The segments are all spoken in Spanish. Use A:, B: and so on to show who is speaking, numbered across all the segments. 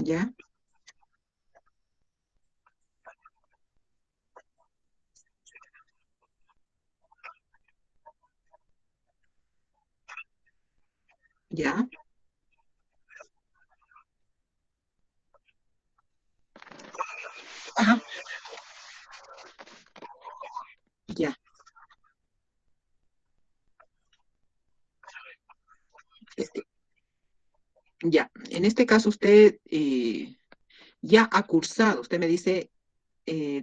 A: Ya, ya, ajá, ya. Este, ya, en este caso usted ya ha cursado, usted me dice,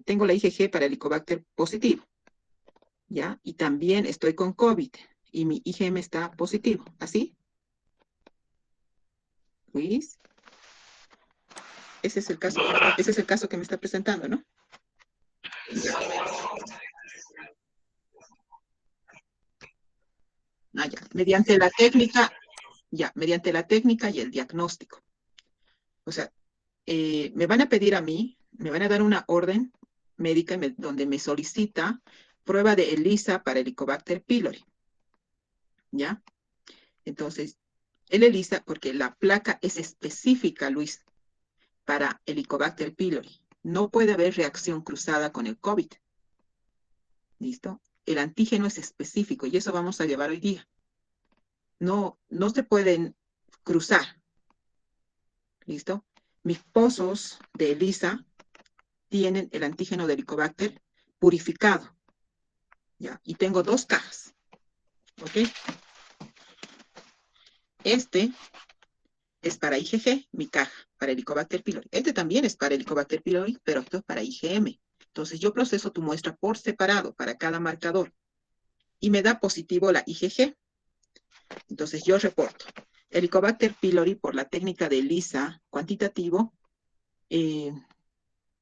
A: tengo la IgG para Helicobacter positivo, ¿ya? Y también estoy con COVID y mi IgM está positivo, ¿así? Luis, ese es el caso, ese es el caso que me está presentando, ¿no? Ah, ya, mediante la técnica y el diagnóstico. O sea, me van a pedir a mí, me van a dar una orden médica donde me solicita prueba de ELISA para Helicobacter pylori, ¿ya? Entonces, el ELISA, porque la placa es específica, Luis, para Helicobacter pylori. No puede haber reacción cruzada con el COVID, ¿listo? El antígeno es específico y eso vamos a llevar hoy día. No, no se pueden cruzar, ¿listo? Mis pozos de ELISA tienen el antígeno de Helicobacter purificado, ¿ya? Y tengo dos cajas, ¿ok? Este es para IgG, mi caja, para Helicobacter pylori. Este también es para Helicobacter pylori, pero esto es para IgM. Entonces yo proceso tu muestra por separado para cada marcador y me da positivo la IgG. Entonces yo reporto Helicobacter pylori por la técnica de ELISA cuantitativo, eh,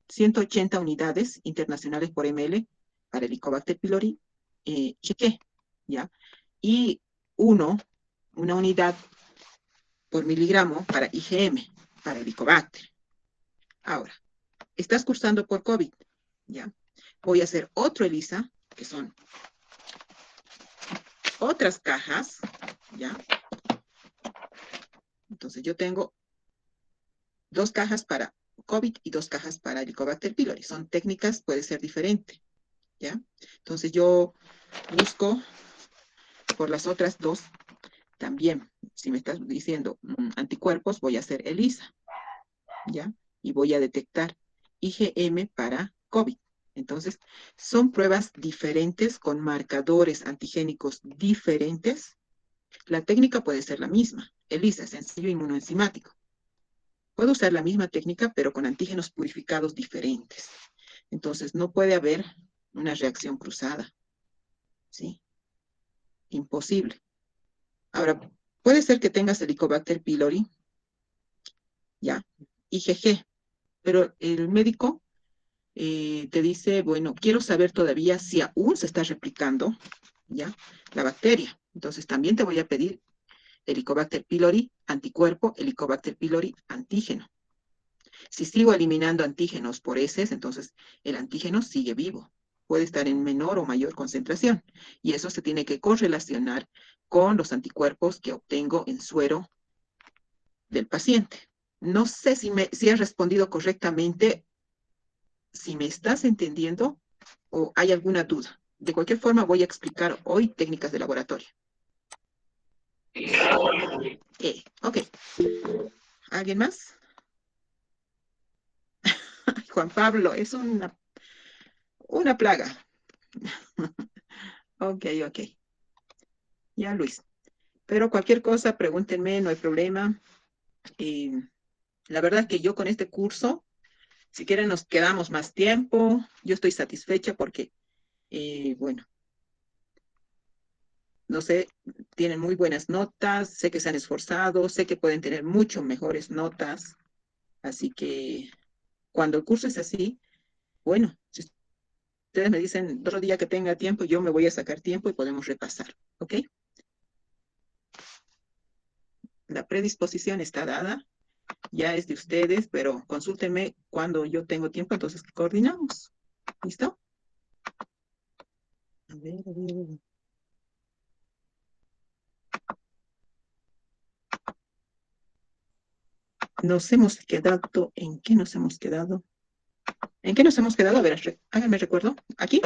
A: 180 unidades internacionales por ml para Helicobacter pylori, IgG, ¿ya? Y uno, una unidad por miligramo para IgM, para Helicobacter. Ahora, estás cursando por COVID, ¿ya? Voy a hacer otro ELISA, que son otras cajas, ¿ya? Entonces yo tengo dos cajas para COVID y dos cajas para Helicobacter pylori. Son técnicas, puede ser diferente, ¿ya? Entonces yo busco por las otras dos también. Si me estás diciendo anticuerpos, voy a hacer ELISA, ¿ya? Y voy a detectar IgM para COVID. Entonces, son pruebas diferentes con marcadores antigénicos diferentes. La técnica puede ser la misma. ELISA, sencillo inmunoenzimático. Puedo usar la misma técnica, pero con antígenos purificados diferentes. Entonces, no puede haber una reacción cruzada, ¿sí? Imposible. Ahora, puede ser que tengas Helicobacter pylori, ya, IgG, pero el médico te dice, bueno, quiero saber todavía si aún se está replicando, ¿ya? La bacteria. Entonces también te voy a pedir Helicobacter pylori, anticuerpo, Helicobacter pylori, antígeno. Si sigo eliminando antígenos por heces, entonces el antígeno sigue vivo. Puede estar en menor o mayor concentración. Y eso se tiene que correlacionar con los anticuerpos que obtengo en suero del paciente. No sé si he respondido correctamente, si me estás entendiendo o hay alguna duda. De cualquier forma, voy a explicar hoy técnicas de laboratorio. Ok. ¿Alguien más? Juan Pablo, es una plaga. Ok, ok. Ya, Luis. Pero cualquier cosa, pregúntenme, no hay problema. Eh, la verdad es que yo con este curso, si quieren nos quedamos más tiempo. Yo estoy satisfecha porque, bueno, no sé, tienen muy buenas notas, sé que se han esforzado, sé que pueden tener mucho mejores notas. Así que cuando el curso es así, bueno, si ustedes me dicen otro día que tenga tiempo, yo me voy a sacar tiempo y podemos repasar, ¿ok? La predisposición está dada, ya es de ustedes, pero consúltenme cuando yo tengo tiempo, entonces coordinamos. ¿Listo? A ver, a ver, a ver. Nos hemos quedado, ¿en qué nos hemos quedado? ¿En qué nos hemos quedado? A ver, háganme recuerdo. ¿Aquí?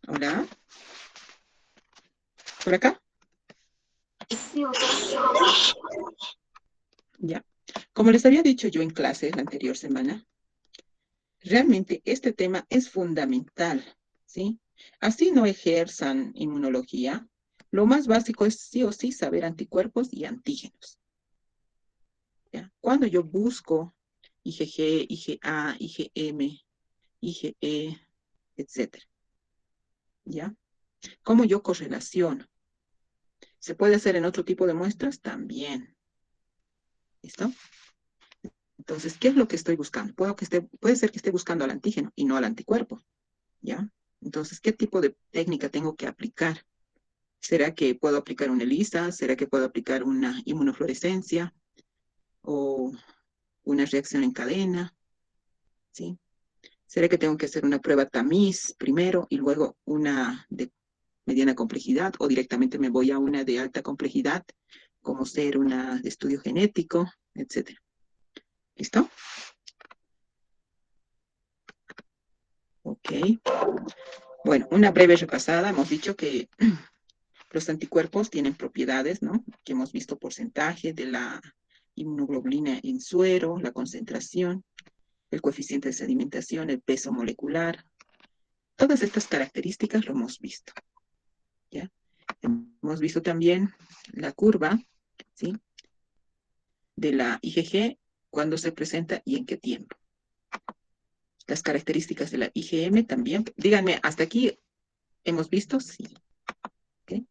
A: Hola. ¿Por acá? Ya. Como les había dicho yo en clase la anterior semana, realmente este tema es fundamental, ¿sí? Así no ejerzan inmunología. Lo más básico es sí o sí saber anticuerpos y antígenos, ¿ya? Cuando yo busco IgG, IgA, IgM, IgE, etcétera, ¿ya? ¿Cómo yo correlaciono? ¿Se puede hacer en otro tipo de muestras? También. ¿Listo? Entonces, ¿qué es lo que estoy buscando? Puede ser que esté buscando al antígeno y no al anticuerpo, ¿ya? Entonces, ¿qué tipo de técnica tengo que aplicar? ¿Será que puedo aplicar una ELISA? ¿Será que puedo aplicar una inmunofluorescencia? ¿O una reacción en cadena? ¿Sí? ¿Será que tengo que hacer una prueba tamiz primero y luego una de mediana complejidad? ¿O directamente me voy a una de alta complejidad, como ser una de estudio genético, etcétera? ¿Listo? Ok. Bueno, una breve repasada. Hemos dicho que los anticuerpos tienen propiedades, ¿no? Que hemos visto porcentaje de la inmunoglobulina en suero, la concentración, el coeficiente de sedimentación, el peso molecular. Todas estas características lo hemos visto, ¿ya? Hemos visto también la curva, ¿sí? De la IgG, cuándo se presenta y en qué tiempo. Las características de la IgM también. Díganme, ¿hasta aquí hemos visto? Sí. ¿Okay?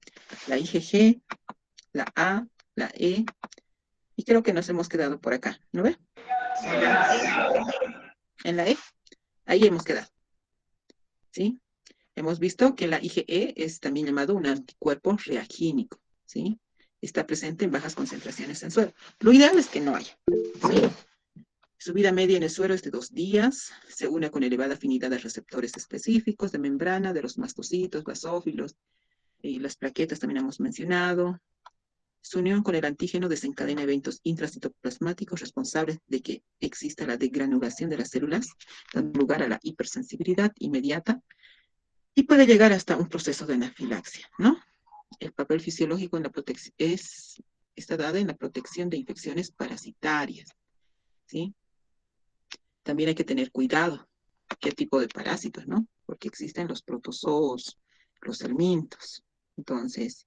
A: La IgG, la A, la E, y creo que nos hemos quedado por acá, ¿no ve? En la E, ahí hemos quedado, ¿sí? Hemos visto que la IgE es también llamado un anticuerpo reagínico, ¿sí? Está presente en bajas concentraciones en suero. Lo ideal es que no haya, ¿sí? Su vida media en el suero es de 2 días, se une con elevada afinidad a receptores específicos de membrana, de los mastocitos, basófilos, y las plaquetas también hemos mencionado. Su unión con el antígeno desencadena eventos intracitoplasmáticos responsables de que exista la degranulación de las células, dando lugar a la hipersensibilidad inmediata y puede llegar hasta un proceso de anafilaxia, ¿no? El papel fisiológico en la protección está dado en la protección de infecciones parasitarias, ¿sí? También hay que tener cuidado qué tipo de parásitos, ¿no? Porque existen los protozoos, los helmintos. Entonces,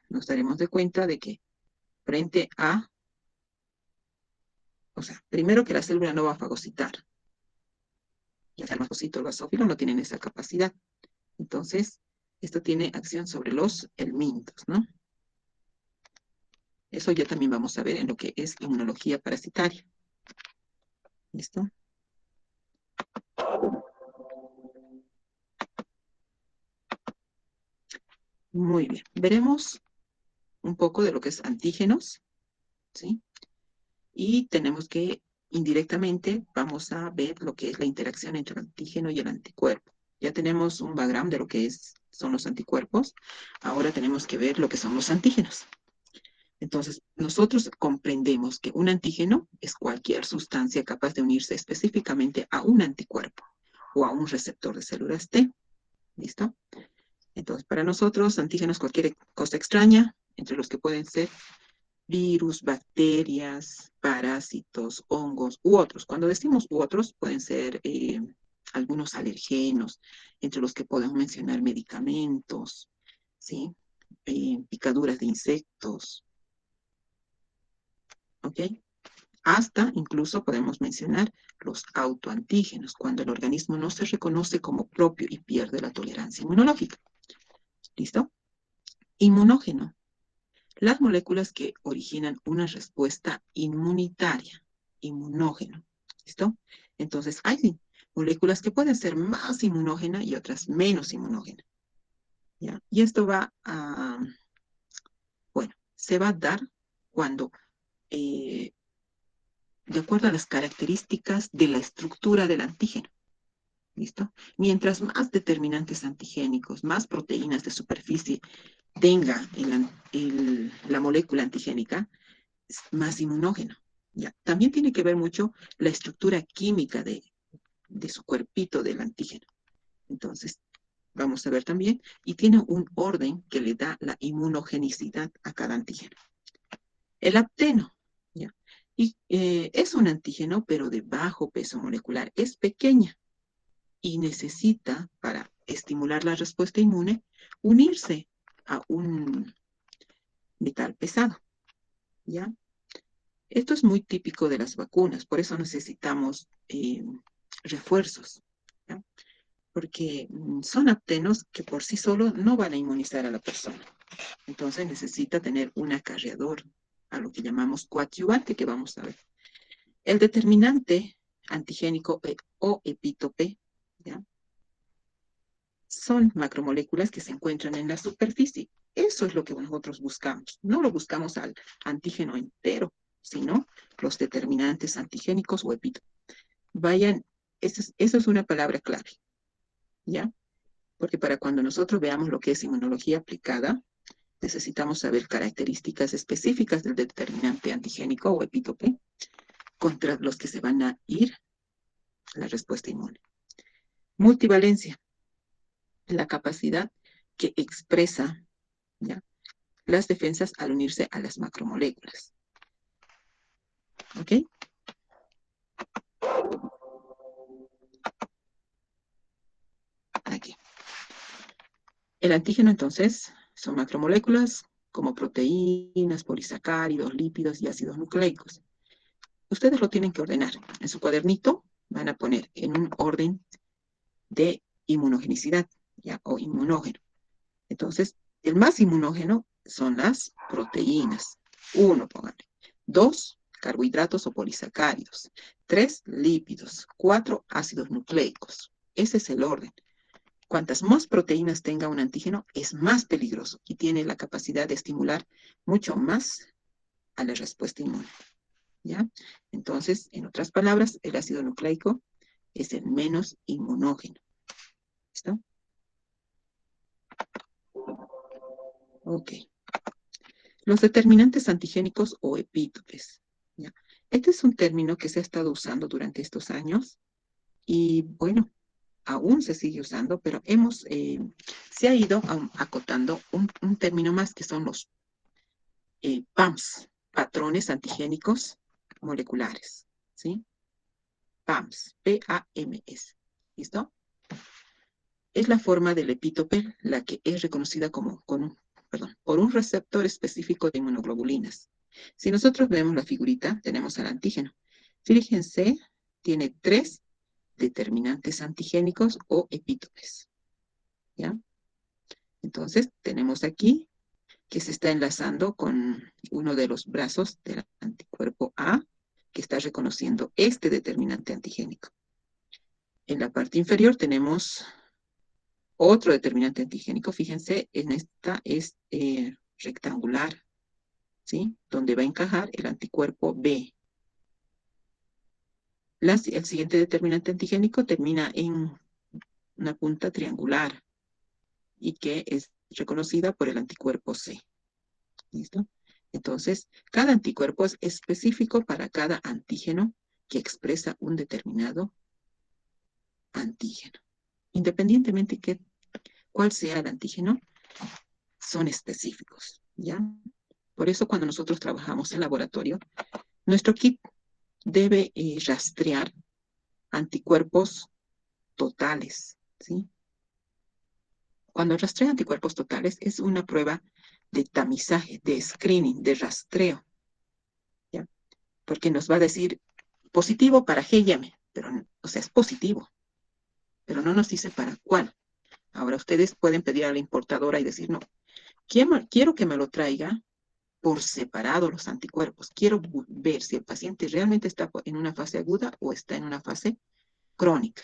A: nos daremos de cuenta de que frente a, o sea, primero que la célula no va a fagocitar. Y el mastocito, el basófilo no tienen esa capacidad. Entonces, esto tiene acción sobre los helmintos, ¿no? Eso ya también vamos a ver en lo que es inmunología parasitaria. ¿Listo? Muy bien. Veremos un poco de lo que es antígenos, ¿sí? Y tenemos que, indirectamente, vamos a ver lo que es la interacción entre el antígeno y el anticuerpo. Ya tenemos un background de lo que son los anticuerpos. Ahora tenemos que ver lo que son los antígenos. Entonces, nosotros comprendemos que un antígeno es cualquier sustancia capaz de unirse específicamente a un anticuerpo o a un receptor de células T. ¿Listo? Entonces, para nosotros, antígenos, cualquier cosa extraña, entre los que pueden ser virus, bacterias, parásitos, hongos u otros. Cuando decimos u otros, pueden ser algunos alergenos, entre los que podemos mencionar medicamentos, ¿sí? Picaduras de insectos, ¿ok? Hasta incluso podemos mencionar los autoantígenos, cuando el organismo no se reconoce como propio y pierde la tolerancia inmunológica. ¿Listo? Inmunógeno. Las moléculas que originan una respuesta inmunitaria, inmunógeno. ¿Listo? Entonces, hay moléculas que pueden ser más inmunógenas y otras menos inmunógenas. ¿Ya? Y esto va a se va a dar cuando, de acuerdo a las características de la estructura del antígeno. ¿Listo? Mientras más determinantes antigénicos, más proteínas de superficie tenga la molécula antigénica, es más inmunógeno. ¿Ya? También tiene que ver mucho la estructura química de su cuerpito del antígeno. Entonces, vamos a ver también, y tiene un orden que le da la inmunogenicidad a cada antígeno. El apteno, ¿ya? Y es un antígeno, pero de bajo peso molecular, es pequeña y necesita, para estimular la respuesta inmune, unirse a un metal pesado, ¿ya? Esto es muy típico de las vacunas, por eso necesitamos refuerzos, ¿ya? Porque son aptenos que por sí solos no van a inmunizar a la persona. Entonces necesita tener un acarreador, a lo que llamamos coadyuvante, que vamos a ver. El determinante antigénico o epítope, ¿ya? Son macromoléculas que se encuentran en la superficie. Eso es lo que nosotros buscamos. No lo buscamos al antígeno entero, sino los determinantes antigénicos o epítopes. Vayan, eso es una palabra clave, ¿ya? Porque para cuando nosotros veamos lo que es inmunología aplicada, necesitamos saber características específicas del determinante antigénico o epítope contra los que se van a ir la respuesta inmune. Multivalencia, la capacidad que expresa, ¿ya?, las defensas al unirse a las macromoléculas. ¿Ok? Aquí. El antígeno, entonces, son macromoléculas como proteínas, polisacáridos, lípidos y ácidos nucleicos. Ustedes lo tienen que ordenar. En su cuadernito van a poner en un orden de inmunogenicidad, ¿ya?, o inmunógeno. Entonces, el más inmunógeno son las proteínas. 1, pónganle. 2, carbohidratos o polisacáridos. 3, lípidos. 4, ácidos nucleicos. Ese es el orden. Cuantas más proteínas tenga un antígeno, es más peligroso y tiene la capacidad de estimular mucho más a la respuesta inmune, ¿ya? Entonces, en otras palabras, el ácido nucleico es el menos inmunógeno. ¿Listo? Ok. Los determinantes antigénicos o epítopes, ¿ya? Este es un término que se ha estado usando durante estos años y, bueno, aún se sigue usando, pero se ha ido acotando un término más, que son los PAMS, patrones antigénicos moleculares, ¿sí? PAMS, P-A-M-S, ¿listo? Es la forma del epítope la que es reconocida por un receptor específico de inmunoglobulinas. Si nosotros vemos la figurita, tenemos al antígeno. Fíjense, tiene 3 determinantes antigénicos o epítopes, ¿ya? Entonces, tenemos aquí que se está enlazando con uno de los brazos del anticuerpo A, que está reconociendo este determinante antigénico. En la parte inferior tenemos otro determinante antigénico. Fíjense, en esta es rectangular, ¿sí?, donde va a encajar el anticuerpo B. El siguiente determinante antigénico termina en una punta triangular y que es reconocida por el anticuerpo C. ¿Listo? Entonces, cada anticuerpo es específico para cada antígeno que expresa un determinado antígeno. Independientemente de cuál sea el antígeno, son específicos, ¿ya? Por eso cuando nosotros trabajamos en laboratorio, nuestro kit debe rastrear anticuerpos totales, ¿sí? Cuando rastrea anticuerpos totales es una prueba de tamizaje, de screening, de rastreo, ¿ya? Porque nos va a decir positivo para G y M, pero, o sea, es positivo, pero no nos dice para cuál. Ahora ustedes pueden pedir a la importadora y decir, no, quiero que me lo traiga por separado los anticuerpos. Quiero ver si el paciente realmente está en una fase aguda o está en una fase crónica.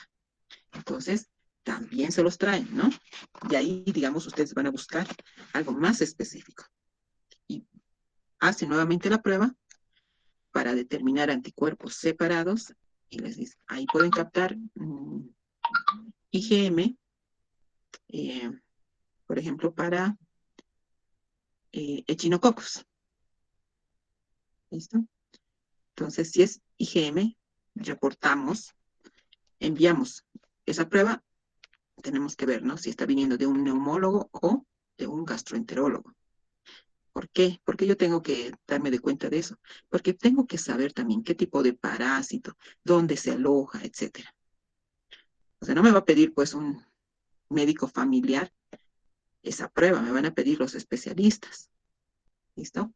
A: Entonces, también se los traen, ¿no? Y ahí, digamos, ustedes van a buscar algo más específico. Y hace nuevamente la prueba para determinar anticuerpos separados y les dice, ahí pueden captar IgM, eh, por ejemplo, para Echinococcus. ¿Listo? Entonces, si es IgM, reportamos, enviamos esa prueba, tenemos que ver, ¿no? Si está viniendo de un neumólogo o de un gastroenterólogo. ¿Por qué? Porque yo tengo que darme de cuenta de eso. Porque tengo que saber también qué tipo de parásito, dónde se aloja, etcétera. O sea, no me va a pedir pues un médico familiar esa prueba, me van a pedir los especialistas. ¿Listo?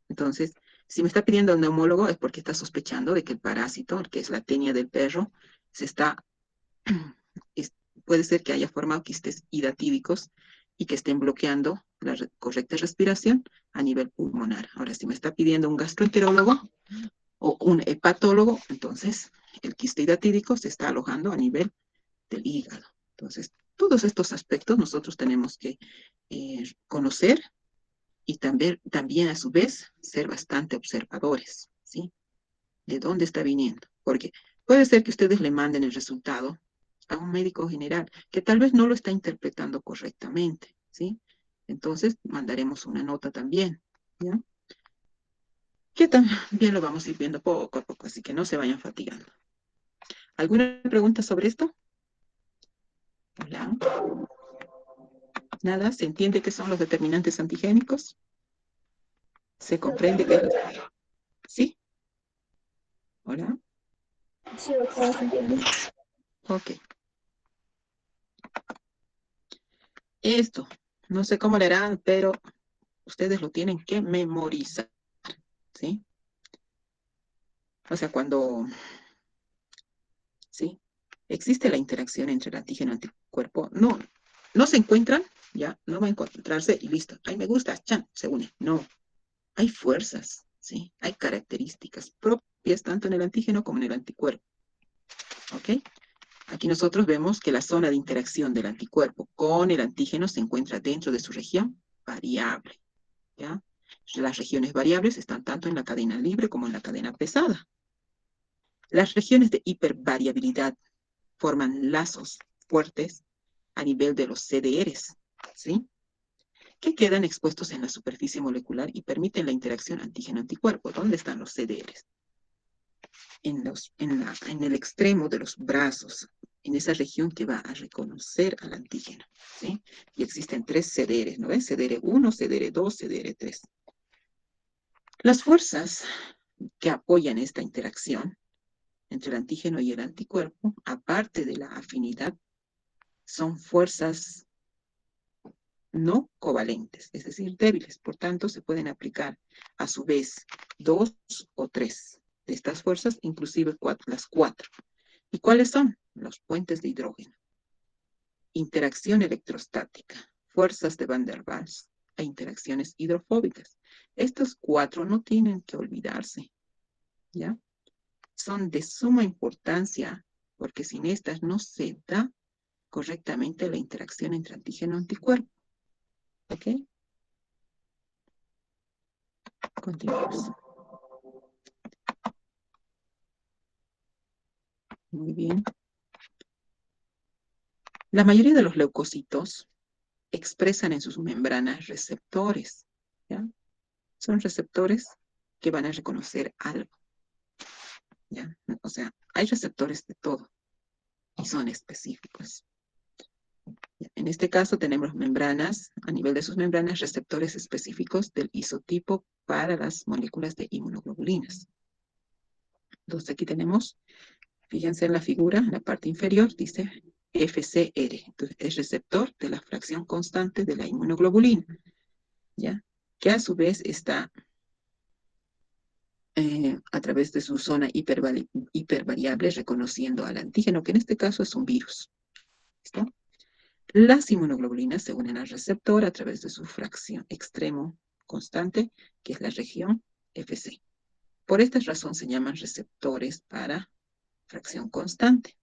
A: Entonces, si me está pidiendo un neumólogo es porque está sospechando de que el parásito, que es la tenia del perro, se está, puede ser que haya formado quistes hidatídicos y que estén bloqueando la correcta respiración a nivel pulmonar. Ahora, si me está pidiendo un gastroenterólogo o un hepatólogo, entonces el quiste hidatídico se está alojando a nivel del hígado. Entonces, todos estos aspectos nosotros tenemos que conocer y también a su vez ser bastante observadores, ¿sí? ¿De dónde está viniendo? Porque puede ser que ustedes le manden el resultado a un médico general que tal vez no lo está interpretando correctamente, ¿sí? Entonces mandaremos una nota también, ¿ya? Que también lo vamos a ir viendo poco a poco, así que no se vayan fatigando. ¿Alguna pregunta sobre esto? Hola. Nada, ¿se entiende qué son los determinantes antigénicos? ¿Se comprende qué es? ¿Sí? Hola.
B: Sí, doctora, se entiende.
A: Ok. Esto, no sé cómo le harán, pero ustedes lo tienen que memorizar, ¿sí? O sea, cuando, ¿sí? Existe la interacción entre el antígeno y el anticuerpo, no se encuentran, ya, no va a encontrarse y listo. Ay, me gusta, chan, se une. No, hay fuerzas, ¿sí? Hay características propias tanto en el antígeno como en el anticuerpo, ¿ok? Aquí nosotros vemos que la zona de interacción del anticuerpo con el antígeno se encuentra dentro de su región variable, ¿ya? Las regiones variables están tanto en la cadena libre como en la cadena pesada. Las regiones de hipervariabilidad forman lazos fuertes a nivel de los CDRs, ¿sí? Que quedan expuestos en la superficie molecular y permiten la interacción antígeno-anticuerpo. ¿Dónde están los CDRs? En el extremo de los brazos, en esa región que va a reconocer al antígeno, ¿sí? Y existen 3 CDRs, ¿no ves? CDR1, CDR2, CDR3. Las fuerzas que apoyan esta interacción entre el antígeno y el anticuerpo, aparte de la afinidad, son fuerzas no covalentes, es decir, débiles. Por tanto, se pueden aplicar a su vez 2 o 3 de estas fuerzas, inclusive las 4. ¿Y cuáles son? Los puentes de hidrógeno. Interacción electrostática, fuerzas de Van der Waals e interacciones hidrofóbicas. Estos 4 no tienen que olvidarse, ¿ya? Son de suma importancia porque sin estas no se da correctamente la interacción entre antígeno y anticuerpo. ¿Ok? Continuamos. Muy bien. La mayoría de los leucocitos expresan en sus membranas receptores, ¿ya? Son receptores que van a reconocer algo, ¿ya? O sea, hay receptores de todo y son específicos. En este caso tenemos membranas, a nivel de sus membranas, receptores específicos del isotipo para las moléculas de inmunoglobulinas. Entonces aquí tenemos, fíjense en la figura, en la parte inferior, dice FCR. Entonces es receptor de la fracción constante de la inmunoglobulina, ¿ya? Que a su vez está a través de su zona hipervariable reconociendo al antígeno, que en este caso es un virus. ¿Listo? Las inmunoglobulinas se unen al receptor a través de su fracción extremo constante, que es la región Fc. Por esta razón se llaman receptores para fracción constante.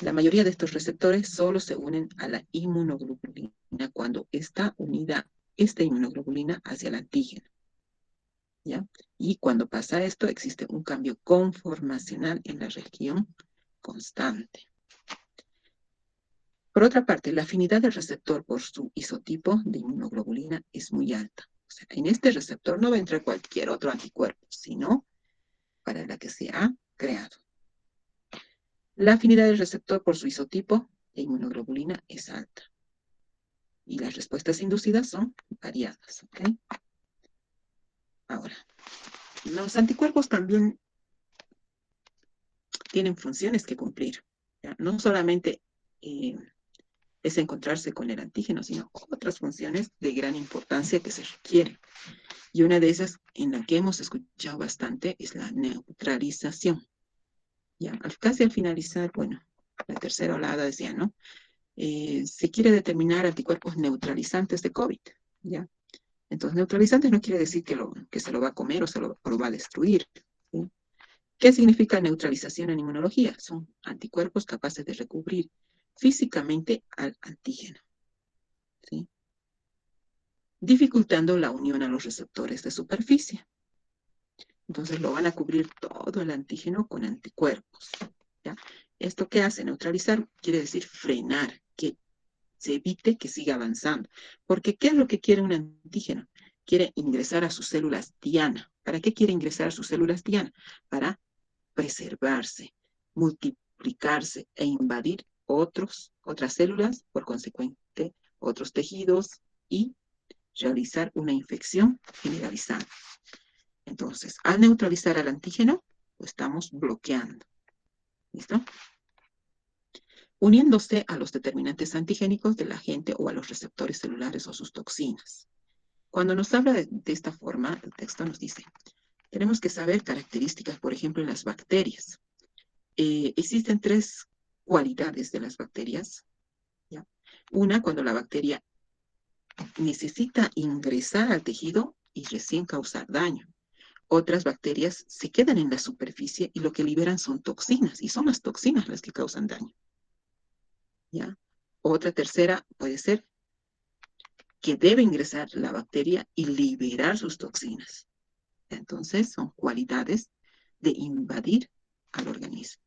A: La mayoría de estos receptores solo se unen a la inmunoglobulina cuando está unida esta inmunoglobulina hacia el antígeno. ¿ya? Y cuando pasa esto, existe un cambio conformacional en la región constante. Por otra parte, la afinidad del receptor por su isotipo de inmunoglobulina es muy alta. O sea, en este receptor no va a entrar cualquier otro anticuerpo, sino para la que se ha creado. La afinidad del receptor por su isotipo de inmunoglobulina es alta. Y las respuestas inducidas son variadas. ¿Okay? Ahora, los anticuerpos también tienen funciones que cumplir. ¿Ya? No solamente es encontrarse con el antígeno, sino otras funciones de gran importancia que se requieren. Y una de esas en la que hemos escuchado bastante es la neutralización. Ya, casi al finalizar, bueno, la tercera oleada decía, ¿no? Se quiere determinar anticuerpos neutralizantes de COVID, ¿ya? Entonces, neutralizantes no quiere decir que se lo va a comer o lo va a destruir. ¿Sí? ¿Qué significa neutralización en inmunología? Son anticuerpos capaces de recubrir físicamente al antígeno, ¿sí? Dificultando la unión a los receptores de superficie. Entonces lo van a cubrir todo el antígeno con anticuerpos. ¿Ya? ¿Esto qué hace? Neutralizar quiere decir frenar, que se evite que siga avanzando. Porque ¿qué es lo que quiere un antígeno? Quiere ingresar a sus células diana. ¿Para qué quiere ingresar a sus células diana? Para preservarse, multiplicarse e invadir otras células, por consecuente, otros tejidos y realizar una infección generalizada. Entonces, al neutralizar al antígeno, lo estamos bloqueando. ¿Listo? Uniéndose a los determinantes antigénicos del agente o a los receptores celulares o sus toxinas. Cuando nos habla de esta forma, el texto nos dice, tenemos que saber características, por ejemplo, en las bacterias. Existen tres cualidades de las bacterias. ¿Ya? Una, cuando la bacteria necesita ingresar al tejido y recién causar daño. Otras bacterias se quedan en la superficie y lo que liberan son toxinas, y son las toxinas las que causan daño. ¿Ya? Otra tercera puede ser que debe ingresar la bacteria y liberar sus toxinas. Entonces, son cualidades de invadir al organismo.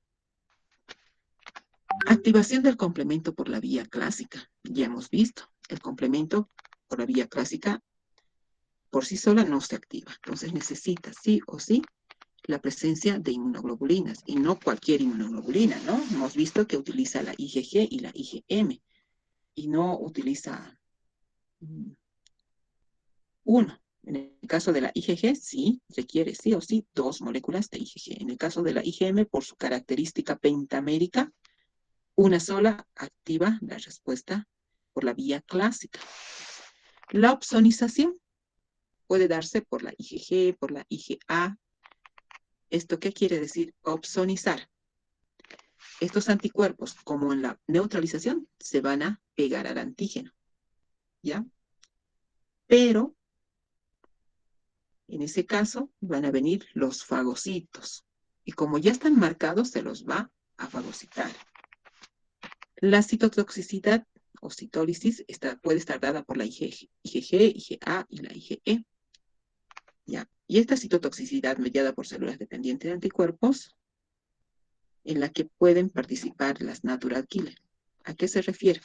A: Activación del complemento por la vía clásica. Ya hemos visto, el complemento por la vía clásica por sí sola no se activa. Entonces necesita sí o sí la presencia de inmunoglobulinas, y no cualquier inmunoglobulina, ¿no? Hemos visto que utiliza la IgG y la IgM, y no utiliza uno. En el caso de la IgG, sí, requiere sí o sí 2 moléculas de IgG. En el caso de la IgM, por su característica pentamérica, una sola activa la respuesta por la vía clásica. La opsonización puede darse por la IgG, por la IgA. ¿Esto qué quiere decir? Opsonizar. Estos anticuerpos, como en la neutralización, se van a pegar al antígeno, ¿ya? Pero, en ese caso, van a venir los fagocitos. Y como ya están marcados, se los va a fagocitar. La citotoxicidad o citólisis puede estar dada por la IgG, IgA y la IgE. ¿Ya? Y esta citotoxicidad mediada por células dependientes de anticuerpos, en la que pueden participar las natural killer. ¿A qué se refiere?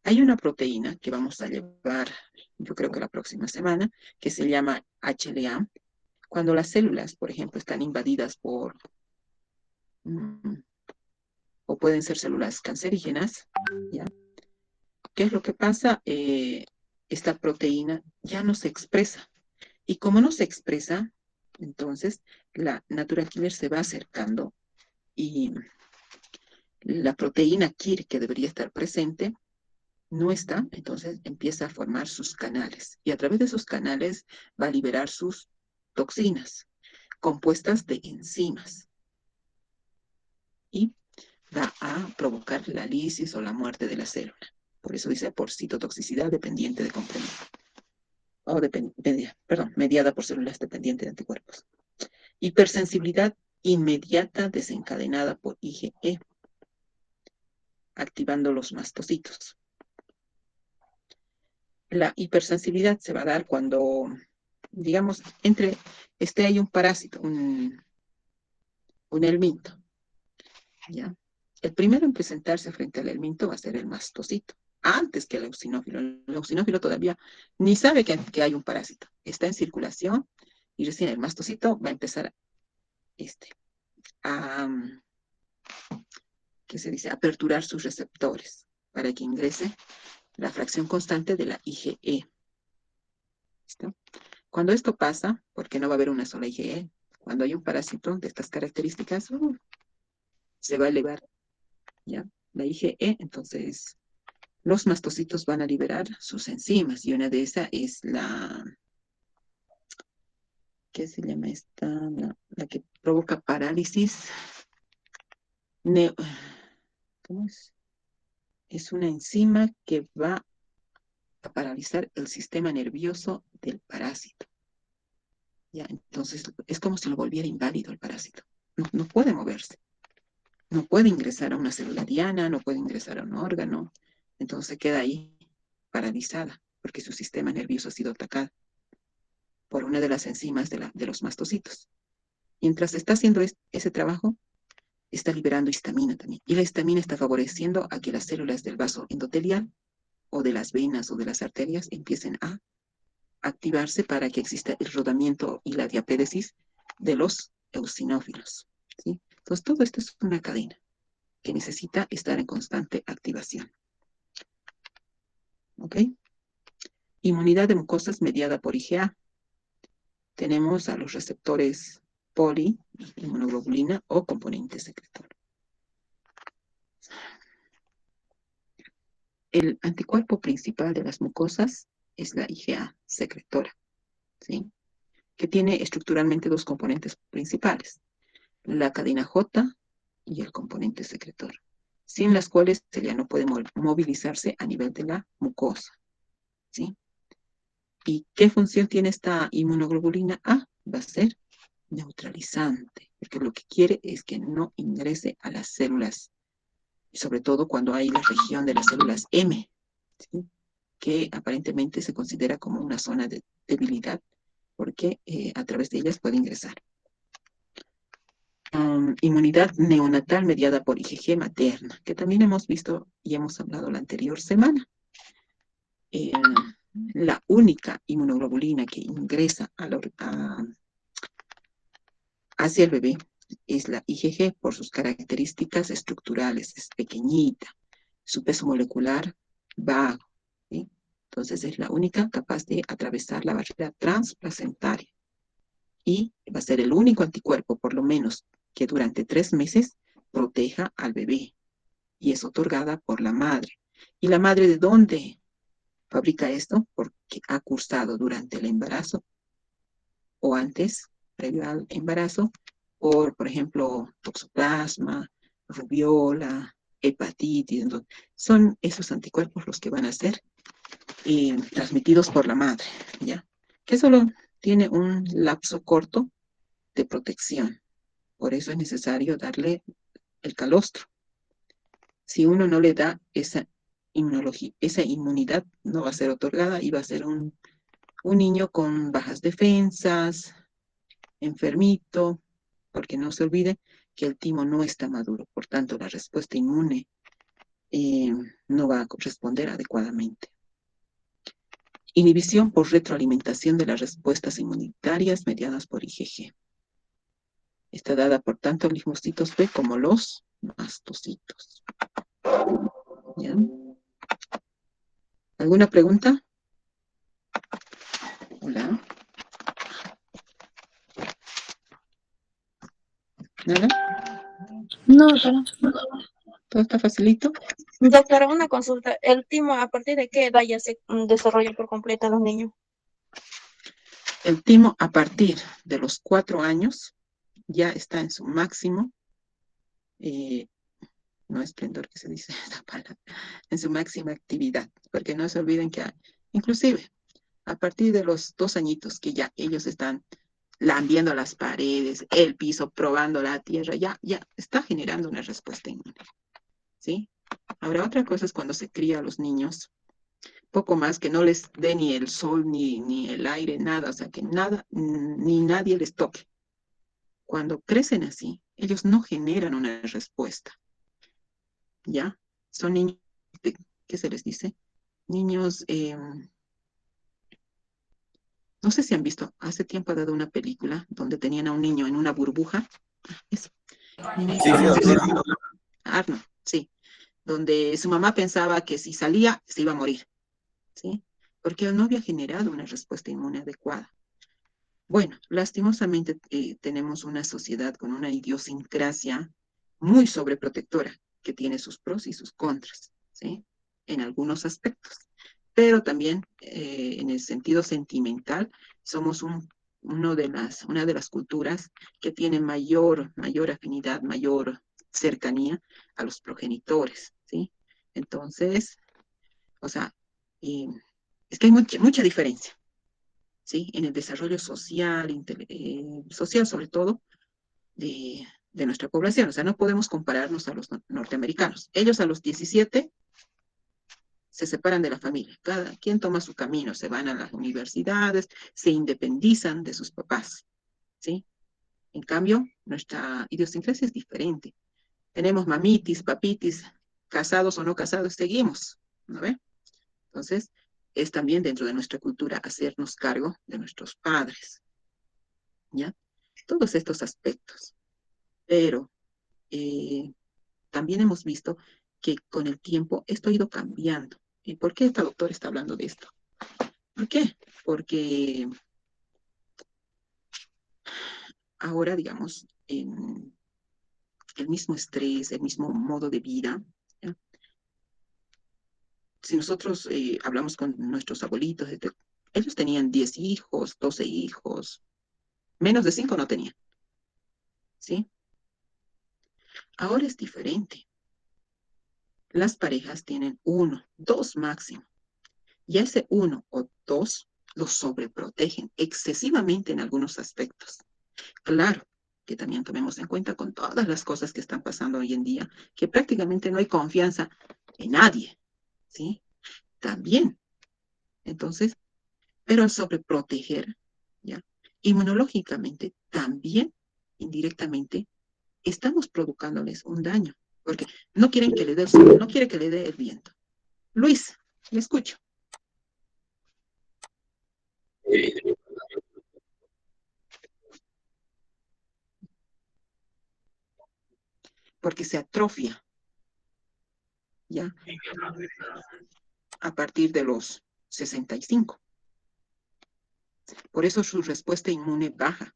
A: Hay una proteína que vamos a llevar, yo creo que la próxima semana, que se llama HLA. Cuando las células, por ejemplo, están invadidas por, o pueden ser células cancerígenas, ¿ya? ¿Qué es lo que pasa? Esta proteína ya no se expresa. Y como no se expresa, entonces la natural killer se va acercando y la proteína KIR que debería estar presente no está, entonces empieza a formar sus canales y a través de esos canales va a liberar sus toxinas compuestas de enzimas y va a provocar la lisis o la muerte de la célula. Por eso dice por citotoxicidad dependiente de complemento. O mediada por células dependientes de anticuerpos. Hipersensibilidad inmediata desencadenada por IgE, activando los mastocitos. La hipersensibilidad se va a dar cuando, digamos, esté ahí un parásito, un helminto, ¿ya? El primero en presentarse frente al helminto va a ser el mastocito, antes que el eosinófilo. El eosinófilo todavía ni sabe que hay un parásito. Está en circulación y recién el mastocito va a empezar este, a, ¿qué se dice? Aperturar sus receptores para que ingrese la fracción constante de la IgE. ¿Listo? Cuando esto pasa, porque no va a haber una sola IgE, cuando hay un parásito de estas características, se va a elevar, ¿ya? La IgE, entonces los mastocitos van a liberar sus enzimas y una de esas es ¿qué se llama esta? La que provoca parálisis. Ne- ¿Cómo es? Es una enzima que va a paralizar el sistema nervioso del parásito. ¿Ya? Entonces es como si lo volviera inválido el parásito. No puede moverse, no puede ingresar a una célula diana, no puede ingresar a un órgano. Entonces se queda ahí paralizada porque su sistema nervioso ha sido atacado por una de las enzimas de los mastocitos. Mientras está haciendo ese trabajo, está liberando histamina también. Y la histamina está favoreciendo a que las células del vaso endotelial o de las venas o de las arterias empiecen a activarse para que exista el rodamiento y la diapédesis de los eosinófilos, ¿sí? Entonces, todo esto es una cadena que necesita estar en constante activación. ¿Ok? Inmunidad de mucosas mediada por IgA. Tenemos a los receptores poli, inmunoglobulina o componente secretor. El anticuerpo principal de las mucosas es la IgA secretora, ¿sí? Que tiene estructuralmente dos componentes principales, la cadena J y el componente secretor, sin las cuales ya no puede movilizarse a nivel de la mucosa, ¿sí? ¿Y qué función tiene esta inmunoglobulina A? Va a ser neutralizante, porque lo que quiere es que no ingrese a las células, y sobre todo cuando hay la región de las células M, ¿sí? Que aparentemente se considera como una zona de debilidad, porque a través de ellas puede ingresar. Inmunidad neonatal mediada por IgG materna, que también hemos visto y hemos hablado la anterior semana. La única inmunoglobulina que ingresa hacia el bebé es la IgG por sus características estructurales, es pequeñita, su peso molecular bajo, ¿sí? Entonces es la única capaz de atravesar la barrera transplacentaria y va a ser el único anticuerpo, por lo menos, que durante 3 meses proteja al bebé y es otorgada por la madre. ¿Y la madre de dónde fabrica esto? Porque ha cursado durante el embarazo o antes, previo al embarazo, por ejemplo, toxoplasma, rubiola, hepatitis. Entonces, son esos anticuerpos los que van a ser transmitidos por la madre, ¿ya? Que solo tiene un lapso corto de protección. Por eso es necesario darle el calostro. Si uno no le da esa inmunidad, no va a ser otorgada y va a ser un niño con bajas defensas, enfermito, porque no se olvide que el timo no está maduro, por tanto la respuesta inmune no va a responder adecuadamente. Inhibición por retroalimentación de las respuestas inmunitarias mediadas por IgG. Está dada por tanto los linfocitos B como los mastocitos. ¿Ya? ¿Alguna pregunta? Hola. ¿Nada?
B: No, doctora.
A: ¿Todo está facilito?
B: Doctora, una consulta. ¿El timo a partir de qué edad ya se desarrolla por completo en los niños?
A: El timo a partir de los 4 años ya está en su máximo, no esplendor que se dice esa palabra, en su máxima actividad, porque no se olviden que inclusive a partir de los 2 añitos que ya ellos están lambiendo las paredes, el piso, probando la tierra, ya está generando una respuesta inmune, ¿sí? Ahora, otra cosa es cuando se cría a los niños poco más, que no les dé ni el sol, ni el aire, nada, o sea, que nada, ni nadie les toque. Cuando crecen así, ellos no generan una respuesta, ¿ya? Son niños, ¿qué se les dice? Niños, no sé si han visto, hace tiempo ha dado una película donde tenían a un niño en una burbuja, eso, niños
C: Sí,
A: en
C: sí,
A: una
C: sí.
A: burbuja, Arnold, sí, donde su mamá pensaba que si salía se iba a morir, ¿sí? Porque no había generado una respuesta inmune adecuada. Bueno, lastimosamente tenemos una sociedad con una idiosincrasia muy sobreprotectora, que tiene sus pros y sus contras, ¿sí? En algunos aspectos. Pero también en el sentido sentimental, somos una de las culturas que tiene mayor afinidad, mayor cercanía a los progenitores, ¿sí? Entonces, o sea, y es que hay mucha diferencia. ¿Sí? En el desarrollo social, social sobre todo, de nuestra población. O sea, no podemos compararnos a los norteamericanos. Ellos a los 17 se separan de la familia. Cada quien toma su camino, se van a las universidades, se independizan de sus papás. ¿Sí? En cambio, nuestra idiosincrasia es diferente. Tenemos mamitis, papitis, casados o no casados, seguimos. ¿No ve? Entonces, es también dentro de nuestra cultura hacernos cargo de nuestros padres. ¿Ya? Todos estos aspectos. Pero también hemos visto que con el tiempo esto ha ido cambiando. ¿Y por qué esta doctora está hablando de esto? ¿Por qué? Porque ahora, digamos, el mismo estrés, el mismo modo de vida, ¿ya? Si nosotros hablamos con nuestros abuelitos, ellos tenían 10 hijos, 12 hijos, menos de 5 no tenían, ¿sí? Ahora es diferente. Las parejas tienen uno, dos máximo. Y a ese uno o dos los sobreprotegen excesivamente en algunos aspectos. Claro que también tomemos en cuenta con todas las cosas que están pasando hoy en día, que prácticamente no hay confianza en nadie, ¿sí? También. Entonces, pero al sobreproteger, ¿ya? Inmunológicamente, también, indirectamente, estamos provocándoles un daño, porque no quieren que le dé el sol, no quiere que le dé el viento. Luis, le escucho. Porque se atrofia, ¿ya? A partir de los 65. Por eso su respuesta inmune baja,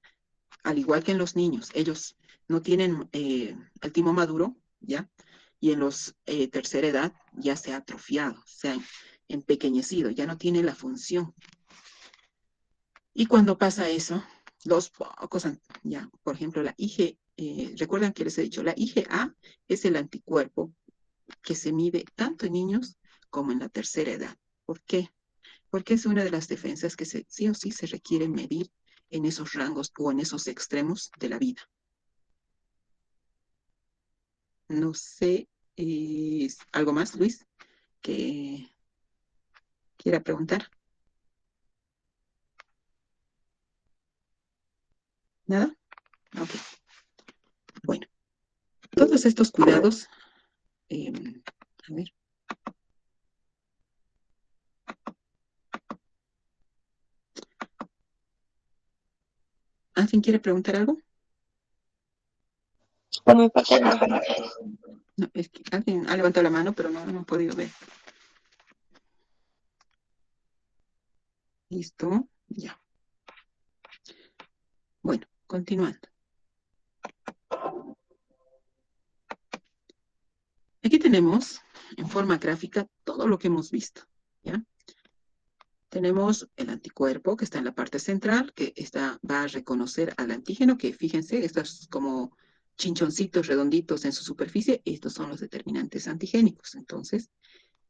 A: al igual que en los niños. Ellos no tienen el timo maduro, ¿ya? Y en los tercera edad ya se ha atrofiado, se ha empequeñecido, ya no tiene la función. Y cuando pasa eso, los pocos, ya, por ejemplo, la IG, recuerdan que les he dicho, la IgA es el anticuerpo que se mide tanto en niños como en la tercera edad. ¿Por qué? Porque es una de las defensas que sí o sí se requiere medir en esos rangos o en esos extremos de la vida. No sé, ¿algo más, Luis, que quiera preguntar? ¿Nada? Ok. Bueno, todos estos cuidados, a ver. ¿Alguien quiere preguntar algo?
B: Por mi parte, no.
A: No, es que alguien ha levantado la mano, pero no he podido ver. ¿Listo? Ya. Bueno, continuando. Aquí tenemos en forma gráfica todo lo que hemos visto, ¿ya? Tenemos el anticuerpo que está en la parte central, que va a reconocer al antígeno, que fíjense, estos como chinchoncitos redonditos en su superficie, estos son los determinantes antigénicos. Entonces,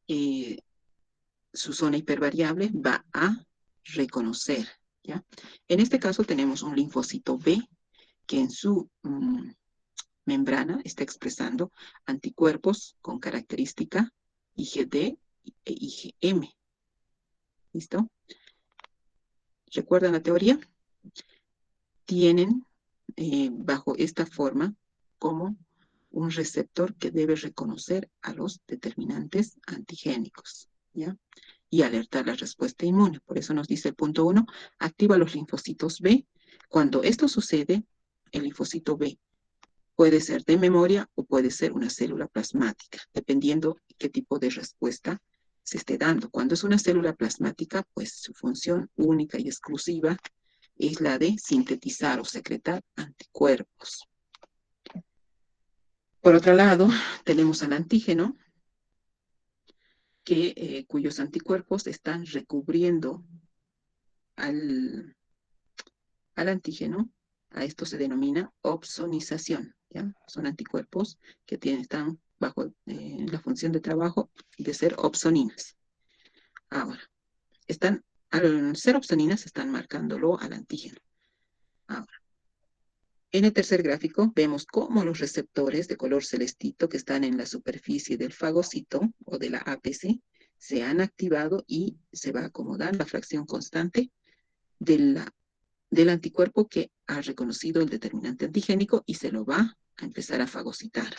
A: eh, su zona hipervariable va a reconocer, ¿ya? En este caso tenemos un linfocito B que en su membrana está expresando anticuerpos con característica IgD e IgM, ¿Listo? ¿Recuerdan la teoría? Tienen bajo esta forma como un receptor que debe reconocer a los determinantes antigénicos, ¿ya? Y alertar la respuesta inmune. Por eso nos dice el punto 1, activa los linfocitos B. Cuando esto sucede, el linfocito B puede ser de memoria o puede ser una célula plasmática, dependiendo qué tipo de respuesta se esté dando. Cuando es una célula plasmática, pues su función única y exclusiva es la de sintetizar o secretar anticuerpos. Por otro lado, tenemos al antígeno, cuyos anticuerpos están recubriendo al antígeno. A esto se denomina opsonización, ¿ya? Son anticuerpos que están bajo la función de trabajo de ser opsoninas. Ahora, al ser opsoninas, están marcándolo al antígeno. Ahora, en el tercer gráfico vemos cómo los receptores de color celestito que están en la superficie del fagocito o de la APC se han activado y se va a acomodar la fracción constante del anticuerpo que ha reconocido el determinante antigénico y se lo va a empezar a fagocitar.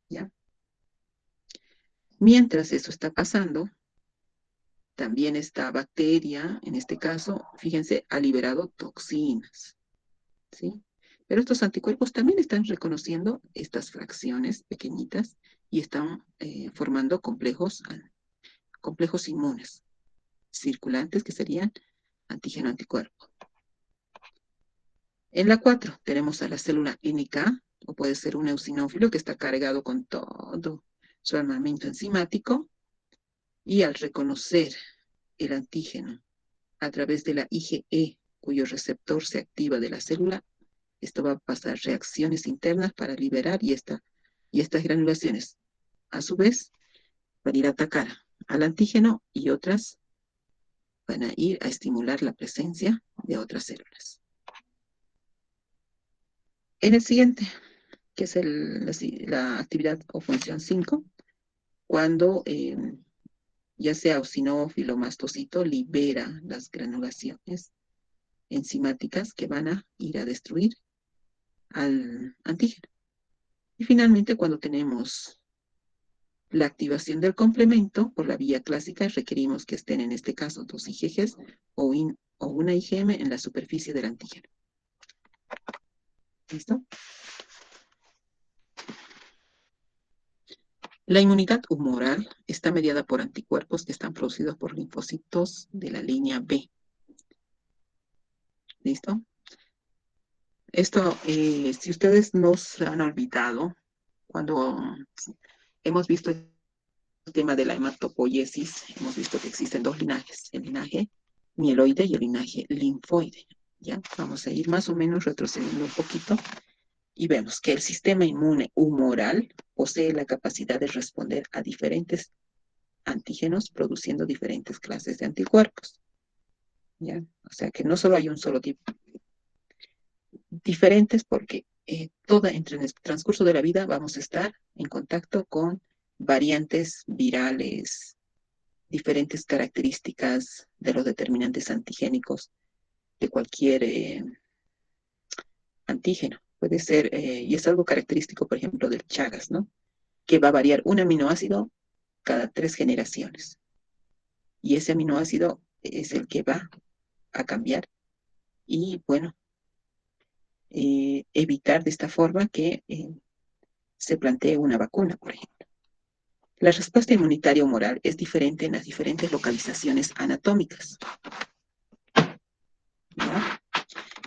A: ¿Ya? Mientras eso está pasando, también esta bacteria, en este caso, fíjense, ha liberado toxinas. ¿Sí? Pero estos anticuerpos también están reconociendo estas fracciones pequeñitas y están formando complejos inmunes circulantes que serían antígeno-anticuerpo. En la 4 tenemos a la célula NK, o puede ser un eosinófilo que está cargado con todo su armamento enzimático, y al reconocer el antígeno a través de la IgE, cuyo receptor se activa de la célula, esto va a pasar reacciones internas para liberar y estas granulaciones, a su vez, van a ir a atacar al antígeno y otras van a ir a estimular la presencia de otras células. En el siguiente, que es la actividad o función 5, cuando ya sea eosinófilo o mastocito libera las granulaciones enzimáticas que van a ir a destruir al antígeno. Y finalmente, cuando tenemos la activación del complemento por la vía clásica, requerimos que estén en este caso 2 IgGs o una IgM en la superficie del antígeno. ¿Listo? La inmunidad humoral está mediada por anticuerpos que están producidos por linfocitos de la línea B. ¿Listo? Esto, si ustedes no se han olvidado, cuando hemos visto el tema de la hematopoiesis, hemos visto que existen 2 linajes, el linaje mieloide y el linaje linfoide. ¿Ya? Vamos a ir más o menos retrocediendo un poquito y vemos que el sistema inmune humoral posee la capacidad de responder a diferentes antígenos produciendo diferentes clases de anticuerpos. ¿Ya? O sea que no solo hay un solo tipo. Diferentes porque entre el transcurso de la vida vamos a estar en contacto con variantes virales, diferentes características de los determinantes antigénicos de cualquier antígeno. Puede ser, y es algo característico, por ejemplo, del Chagas, ¿no? Que va a variar un aminoácido cada 3 generaciones. Y ese aminoácido es el que va a cambiar. Y bueno, evitar de esta forma que se plantee una vacuna, por ejemplo. La respuesta inmunitaria humoral es diferente en las diferentes localizaciones anatómicas. ¿Ya?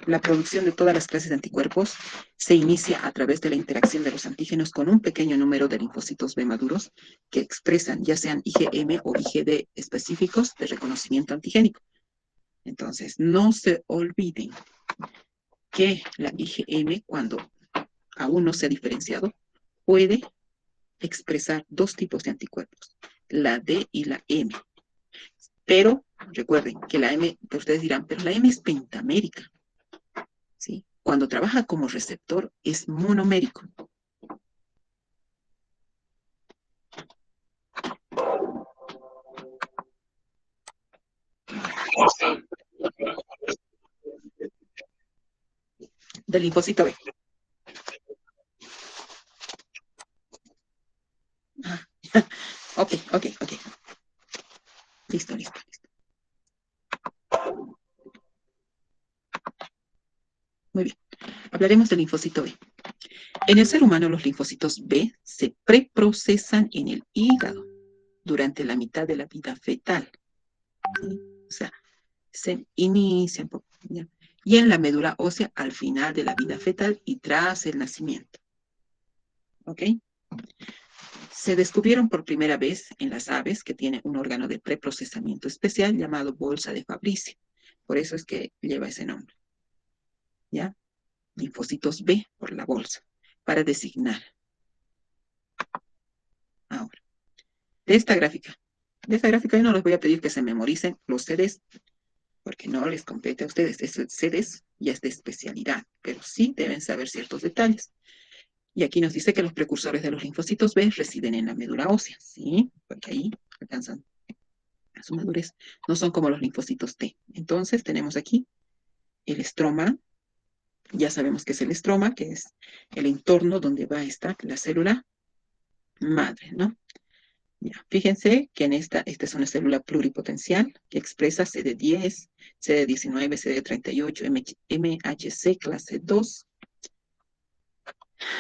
A: La producción de todas las clases de anticuerpos se inicia a través de la interacción de los antígenos con un pequeño número de linfocitos B maduros que expresan ya sean IgM o IgD específicos de reconocimiento antigénico. Entonces, no se olviden que la IgM, cuando aún no se ha diferenciado, puede expresar 2 tipos de anticuerpos, la D y la M. Pero recuerden que la M, ustedes dirán, pero la M es pentamérica. ¿Sí? Cuando trabaja como receptor es monomérico. Del linfocito B. Ah, ok, ok, ok. Listo, listo, listo. Muy bien. Hablaremos del linfocito B. En el ser humano, los linfocitos B se preprocesan en el hígado durante la mitad de la vida fetal. ¿Sí? O sea, se inician ¿ya? Y en la médula ósea al final de la vida fetal y tras el nacimiento. ¿Ok? Se descubrieron por primera vez en las aves que tienen un órgano de preprocesamiento especial llamado bolsa de Fabricio. Por eso es que lleva ese nombre. ¿Ya? Linfocitos B por la bolsa, para designar. Ahora, de esta gráfica. De esta gráfica yo no les voy a pedir que se memoricen los CDs, porque no les compete a ustedes. Eso, CDs ya es de especialidad, pero sí deben saber ciertos detalles. Y aquí nos dice que los precursores de los linfocitos B residen en la médula ósea, ¿sí? Porque ahí alcanzan a su madurez. No son como los linfocitos T. Entonces tenemos aquí el estroma. Ya sabemos que es el estroma, que es el entorno donde va a estar la célula madre, ¿no? Ya, fíjense que esta es una célula pluripotencial que expresa CD10, CD19, CD38, MHC clase 2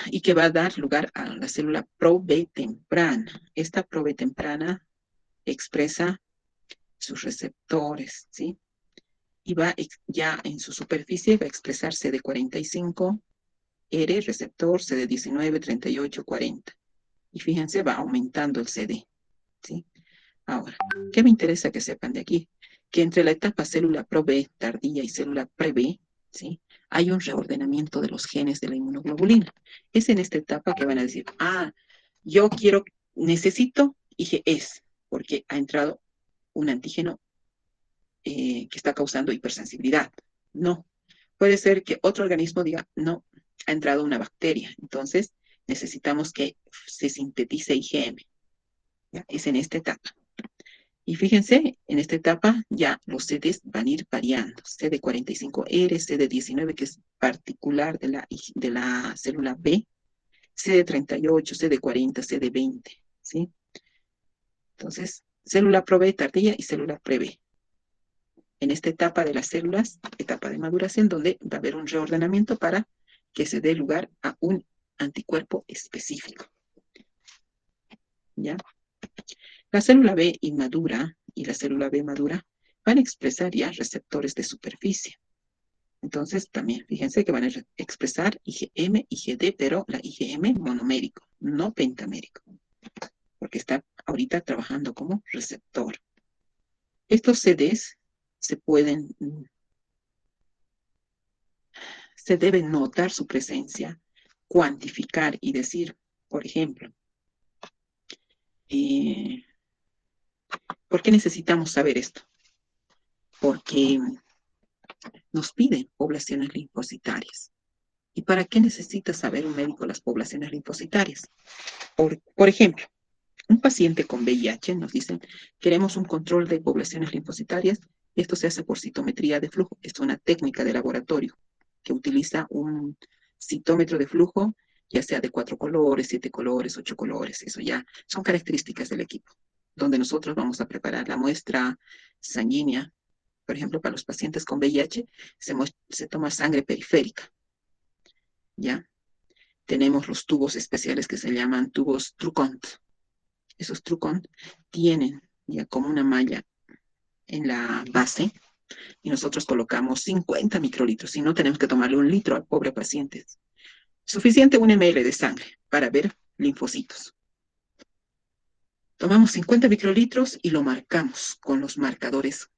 A: y que va a dar lugar a la célula pro-B temprana. Esta pro-B temprana expresa sus receptores, ¿sí? Y va ya en su superficie va a expresar CD45, R, receptor, CD19, 38, 40. Y fíjense, va aumentando el CD, ¿sí? Ahora, ¿qué me interesa que sepan de aquí? Que entre la etapa célula pro-B tardía y célula pre-B, ¿sí? Hay un reordenamiento de los genes de la inmunoglobulina. Es en esta etapa que van a decir, yo necesito IgS, porque ha entrado un antígeno que está causando hipersensibilidad. No. Puede ser que otro organismo diga, no, ha entrado una bacteria. Entonces, necesitamos que se sintetice IgM. ¿Ya? Es en esta etapa. Y fíjense, en esta etapa ya los CDs van a ir variando. CD45R, CD19, que es particular de la célula B, CD38, CD40, CD20, ¿sí? Entonces, célula pro-B tardía y célula pre-B. En esta etapa de las células, etapa de maduración, donde va a haber un reordenamiento para que se dé lugar a un anticuerpo específico. ¿Ya? La célula B inmadura y la célula B madura van a expresar ya receptores de superficie. Entonces, también fíjense que van a expresar IgM, IgD, pero la IgM monomérico, no pentamérico, porque está ahorita trabajando como receptor. Estos CDs se deben notar su presencia, cuantificar y decir, por ejemplo, ¿por qué necesitamos saber esto? Porque nos piden poblaciones linfocitarias. ¿Y para qué necesita saber un médico las poblaciones linfocitarias? Por ejemplo, un paciente con VIH nos dicen, queremos un control de poblaciones linfocitarias. Esto se hace por citometría de flujo. Es una técnica de laboratorio que utiliza un citómetro de flujo, ya sea de 4 colores, 7 colores, 8 colores. Eso ya son características del equipo, donde nosotros vamos a preparar la muestra sanguínea. Por ejemplo, para los pacientes con VIH se toma sangre periférica, ¿ya? Tenemos los tubos especiales que se llaman tubos Trucont. Esos Trucont tienen ya como una malla en la base y nosotros colocamos 50 microlitros. Si no, tenemos que tomarle 1 litro al pobre paciente. Suficiente 1 ml de sangre para ver linfocitos. Tomamos 50 microlitros y lo marcamos con los marcadores,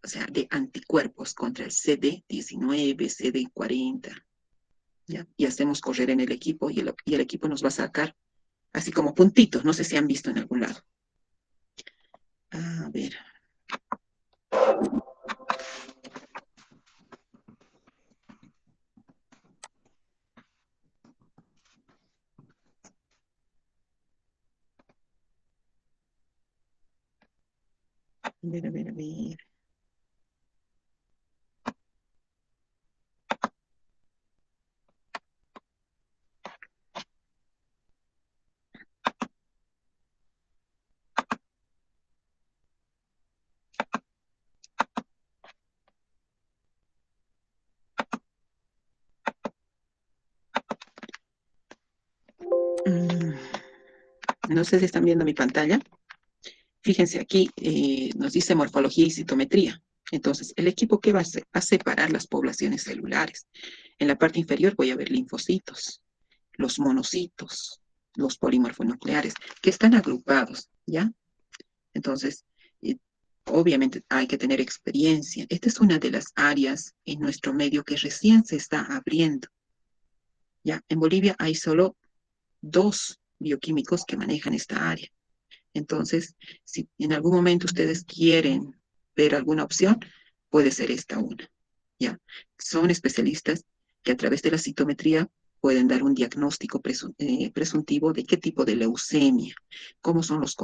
A: o sea, de anticuerpos contra el CD19, CD40. ¿Ya? Y hacemos correr en el equipo y el equipo nos va a sacar así como puntitos. No sé si han visto en algún lado. A ver. A ver. No sé si están viendo mi pantalla. Fíjense aquí, nos dice morfología y citometría. Entonces, el equipo que va a hacer, va a separar las poblaciones celulares. En la parte inferior voy a ver linfocitos, los monocitos, los polimorfonucleares, que están agrupados, ¿ya? Entonces, eh, obviamente hay que tener experiencia. Esta es una de las áreas en nuestro medio que recién se está abriendo, ¿ya? En Bolivia hay solo 2 bioquímicos que manejan esta área. Entonces, si en algún momento ustedes quieren ver alguna opción, puede ser esta una, ¿ya? Son especialistas que a través de la citometría pueden dar un diagnóstico presuntivo de qué tipo de leucemia, cómo son los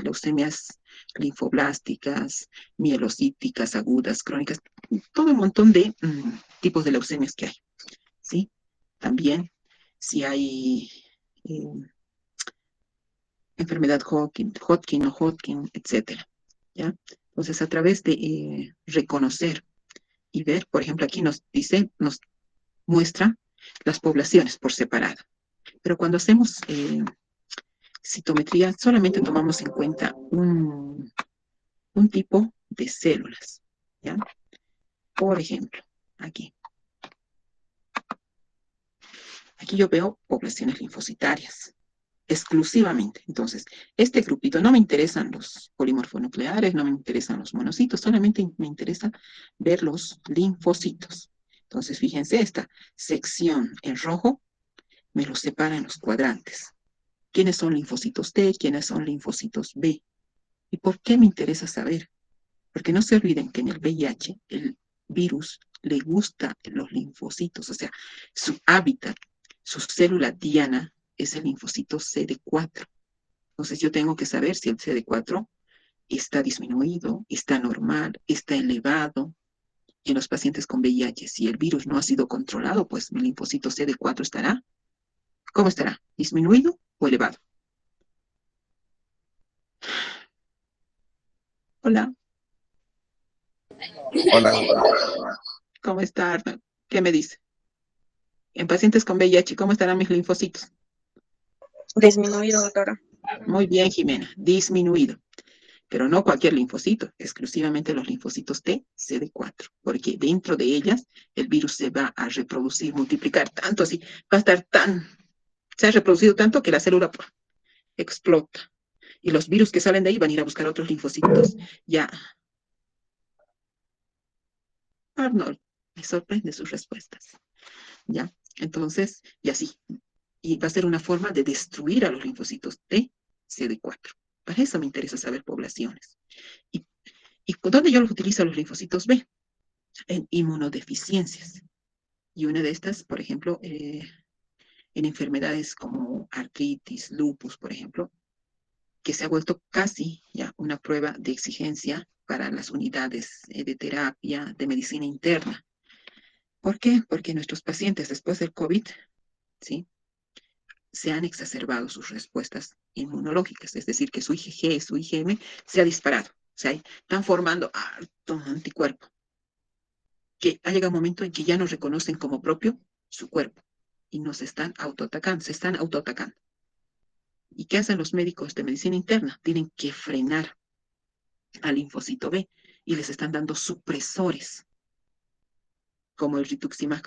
A: leucemias linfoblásticas, mielocíticas, agudas, crónicas, todo un montón de tipos de leucemias que hay, ¿sí? También si hay eh, enfermedad Hodgkin o Hodgkin, etcétera, ¿ya? Entonces, a través de reconocer y ver, por ejemplo, aquí nos dice, nos muestra las poblaciones por separado. Pero cuando hacemos citometría, solamente tomamos en cuenta un tipo de células, ¿ya? Por ejemplo, aquí. Aquí yo veo poblaciones linfocitarias, exclusivamente. Entonces, este grupito, no me interesan los polimorfonucleares, no me interesan los monocitos, solamente me interesa ver los linfocitos. Entonces, fíjense, esta sección en rojo me los separa en los cuadrantes. ¿Quiénes son linfocitos T? ¿Quiénes son linfocitos B? ¿Y por qué me interesa saber? Porque no se olviden que en el VIH, el virus le gusta los linfocitos, o sea, su hábitat, su célula diana es el linfocito CD4. Entonces yo tengo que saber si el CD4 está disminuido, está normal, está elevado. Y en los pacientes con VIH, si el virus no ha sido controlado, pues mi linfocito CD4 estará, ¿cómo estará? ¿Disminuido o elevado? Hola,
C: Hola,
A: ¿cómo está Arnold? ¿Qué me dice? En pacientes con VIH, ¿cómo estarán mis linfocitos?
B: Disminuido, doctora.
A: Muy bien, Jimena, disminuido. Pero no cualquier linfocito, exclusivamente los linfocitos T, CD4, porque dentro de ellas el virus se va a reproducir, multiplicar tanto así, va a estar se ha reproducido tanto que la célula explota. Y los virus que salen de ahí van a ir a buscar otros linfocitos. Ya, Arnold, me sorprende sus respuestas. Ya, entonces, y así. Y va a ser una forma de destruir a los linfocitos T, CD4. Para eso me interesa saber poblaciones. ¿Y, y dónde yo los utilizo a los linfocitos B? En inmunodeficiencias. Y una de estas, por ejemplo, en enfermedades como artritis, lupus, por ejemplo, que se ha vuelto casi ya una prueba de exigencia para las unidades de terapia, de medicina interna. ¿Por qué? Porque nuestros pacientes después del COVID, ¿sí? Se han exacerbado sus respuestas inmunológicas, es decir, que su IgG, su IgM se ha disparado, o sea, están formando harto anticuerpo, que ha llegado un momento en que ya no reconocen como propio su cuerpo y nos están autoatacando, se están autoatacando. ¿Y qué hacen los médicos de medicina interna? Tienen que frenar al linfocito B y les están dando supresores, como el rituximab.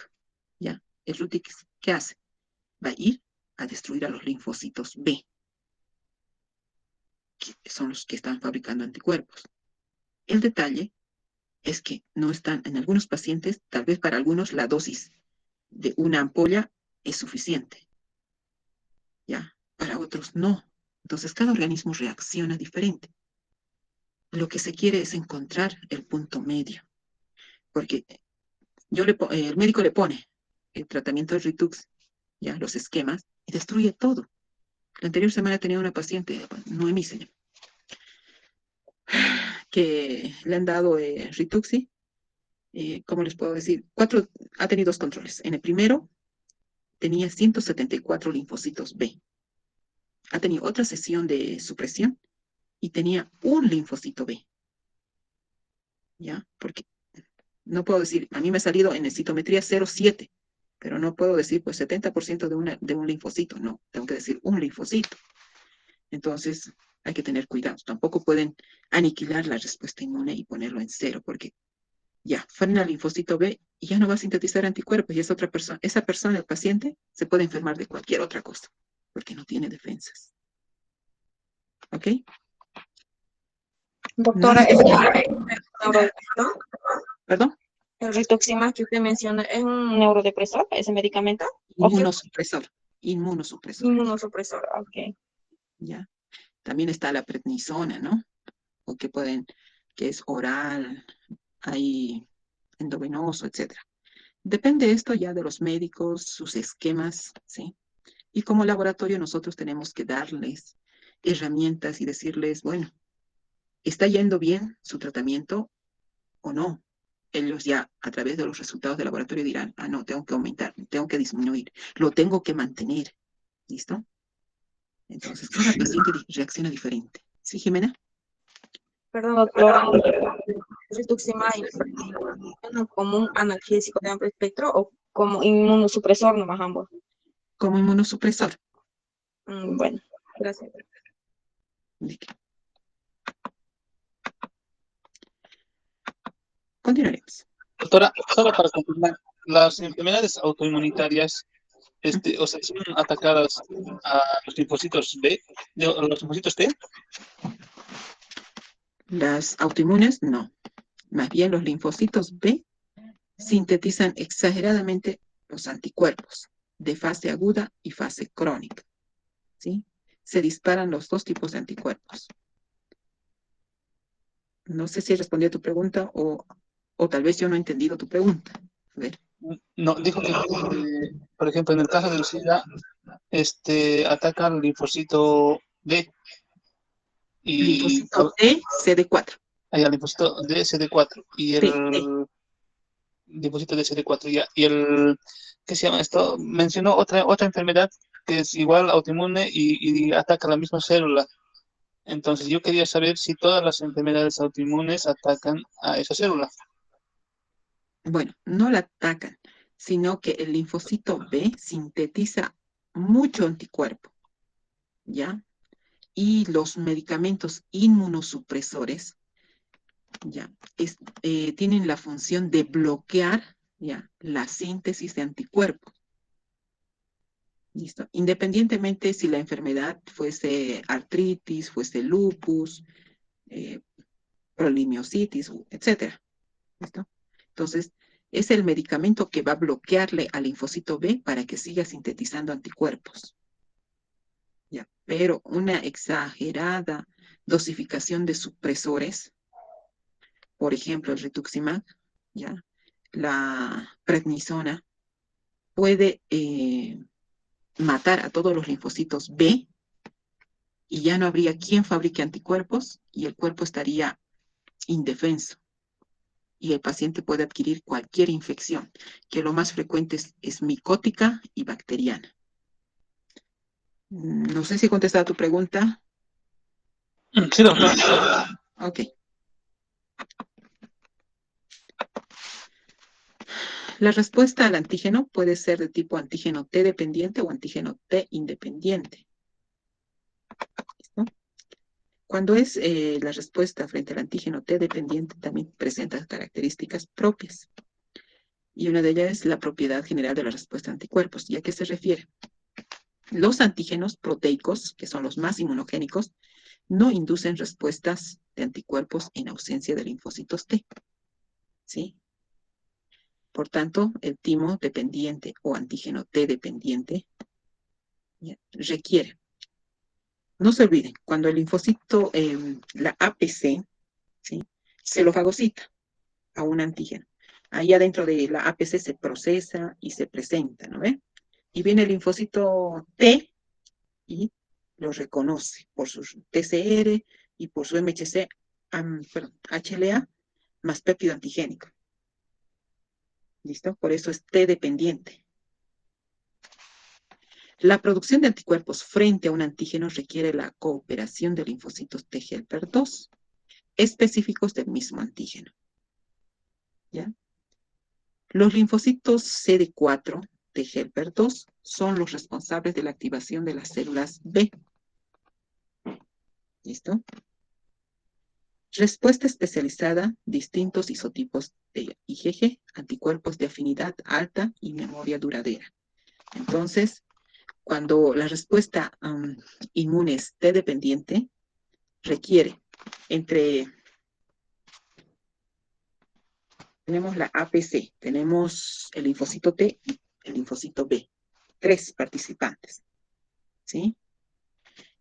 A: ¿Ya? El Rutix, ¿qué hace? Va a ir a destruir a los linfocitos B, que son los que están fabricando anticuerpos. El detalle es que no están, en algunos pacientes, tal vez para algunos la dosis de una ampolla es suficiente, ¿ya? Para otros no. Entonces cada organismo reacciona diferente. Lo que se quiere es encontrar el punto medio, porque el médico le pone el tratamiento de Ritux, ya los esquemas, y destruye todo. La anterior semana tenía una paciente, Noemí se llama, que le han dado Rituxi, ¿cómo les puedo decir? Ha tenido 2 controles. En el primero tenía 174 linfocitos B. Ha tenido otra sesión de supresión y tenía un linfocito B. ¿Ya? Porque no puedo decir, a mí me ha salido en citometría 0,7, pero no puedo decir, pues 70% de un linfocito. No, tengo que decir un linfocito. Entonces, hay que tener cuidado. Tampoco pueden aniquilar la respuesta inmune y ponerlo en cero, porque ya, frena el linfocito B y ya no va a sintetizar anticuerpos. Y esa otra persona, el paciente, se puede enfermar de cualquier otra cosa, porque no tiene defensas. ¿Ok? No
B: Doctora,
A: sé
B: ¿es
A: si...
B: un neurodepresor?
A: ¿Perdón?
B: El rituximab que usted menciona, ¿es un neurodepresor, ese medicamento? ¿O qué?
A: Inmunosupresor. Inmunosupresor.
B: Inmunosupresor, ok.
A: ¿Ya? También está la prednisona, ¿no? O que es oral, hay endovenoso, etcétera. Depende esto ya de los médicos, sus esquemas, ¿sí? Y como laboratorio nosotros tenemos que darles herramientas y decirles, bueno, ¿está yendo bien su tratamiento o no? Ellos ya a través de los resultados del laboratorio dirán, ah, no, tengo que aumentar, tengo que disminuir, lo tengo que mantener. ¿Listo? Entonces, cada paciente reacciona diferente. ¿Sí, Jimena?
B: Perdón, doctora, rituximab funciona como un analgésico de amplio espectro o como inmunosupresor, nomás ambos.
A: Como inmunosupresor.
B: Bueno, gracias.
A: Continuaremos.
C: Doctora, solo para confirmar, las enfermedades autoinmunitarias, o sea, son atacadas a los linfocitos B, los linfocitos T.
A: Las autoinmunes, no. Más bien los linfocitos B sintetizan exageradamente los anticuerpos de fase aguda y fase crónica. ¿Sí? Se disparan los dos tipos de anticuerpos. No sé si respondió a tu pregunta o tal vez yo no he entendido tu pregunta. A ver.
C: No, dijo que, por ejemplo, en el caso del SIDA, ataca al linfocito B y
A: Linfocito T, CD4.
C: hay al linfocito D, CD4 y
A: T, T.
C: el linfocito de CD4 ya. Y el, ¿qué se llama esto? Mencionó otra enfermedad que es igual autoinmune y ataca la misma célula. Entonces yo quería saber si todas las enfermedades autoinmunes atacan a esa célula.
A: Bueno, no la atacan, sino que el linfocito B sintetiza mucho anticuerpo, ¿ya? Y los medicamentos inmunosupresores, ¿ya? Tienen la función de bloquear, ¿ya? La síntesis de anticuerpos. ¿Listo? Independientemente si la enfermedad fuese artritis, fuese lupus, eh, polimiositis, etcétera. ¿Listo? Entonces, es el medicamento que va a bloquearle al linfocito B para que siga sintetizando anticuerpos. ¿Ya? Pero una exagerada dosificación de supresores, por ejemplo, el rituximab, ¿ya? La prednisona, puede matar a todos los linfocitos B y ya no habría quien fabrique anticuerpos y el cuerpo estaría indefenso. Y el paciente puede adquirir cualquier infección, que lo más frecuente es micótica y bacteriana. No sé si he contestado a tu pregunta.
C: Sí, doctor.
A: Ok. La respuesta al antígeno puede ser de tipo antígeno T dependiente o antígeno T independiente. ¿Listo? Cuando es la respuesta frente al antígeno T dependiente, también presenta características propias. Y una de ellas es la propiedad general de la respuesta a anticuerpos. ¿Y a qué se refiere? Los antígenos proteicos, que son los más inmunogénicos, no inducen respuestas de anticuerpos en ausencia de linfocitos T. ¿Sí? Por tanto, el timo dependiente o antígeno T dependiente requiere. No se olviden, cuando el linfocito, la APC, ¿sí? Se lo fagocita a un antígeno. Ahí adentro de la APC se procesa y se presenta, ¿no ve? Y viene el linfocito T y lo reconoce por su TCR y por su MHC, perdón, HLA más péptido antigénico. ¿Listo? Por eso es T dependiente. La producción de anticuerpos frente a un antígeno requiere la cooperación de linfocitos T helper 2, específicos del mismo antígeno. ¿Ya? Los linfocitos CD4 T helper 2 son los responsables de la activación de las células B. ¿Listo? Respuesta especializada, distintos isotipos de IgG, anticuerpos de afinidad alta y memoria duradera. Entonces, cuando la respuesta inmune es T dependiente, requiere tenemos la APC, tenemos el linfocito T y el linfocito B, 3 participantes, ¿sí?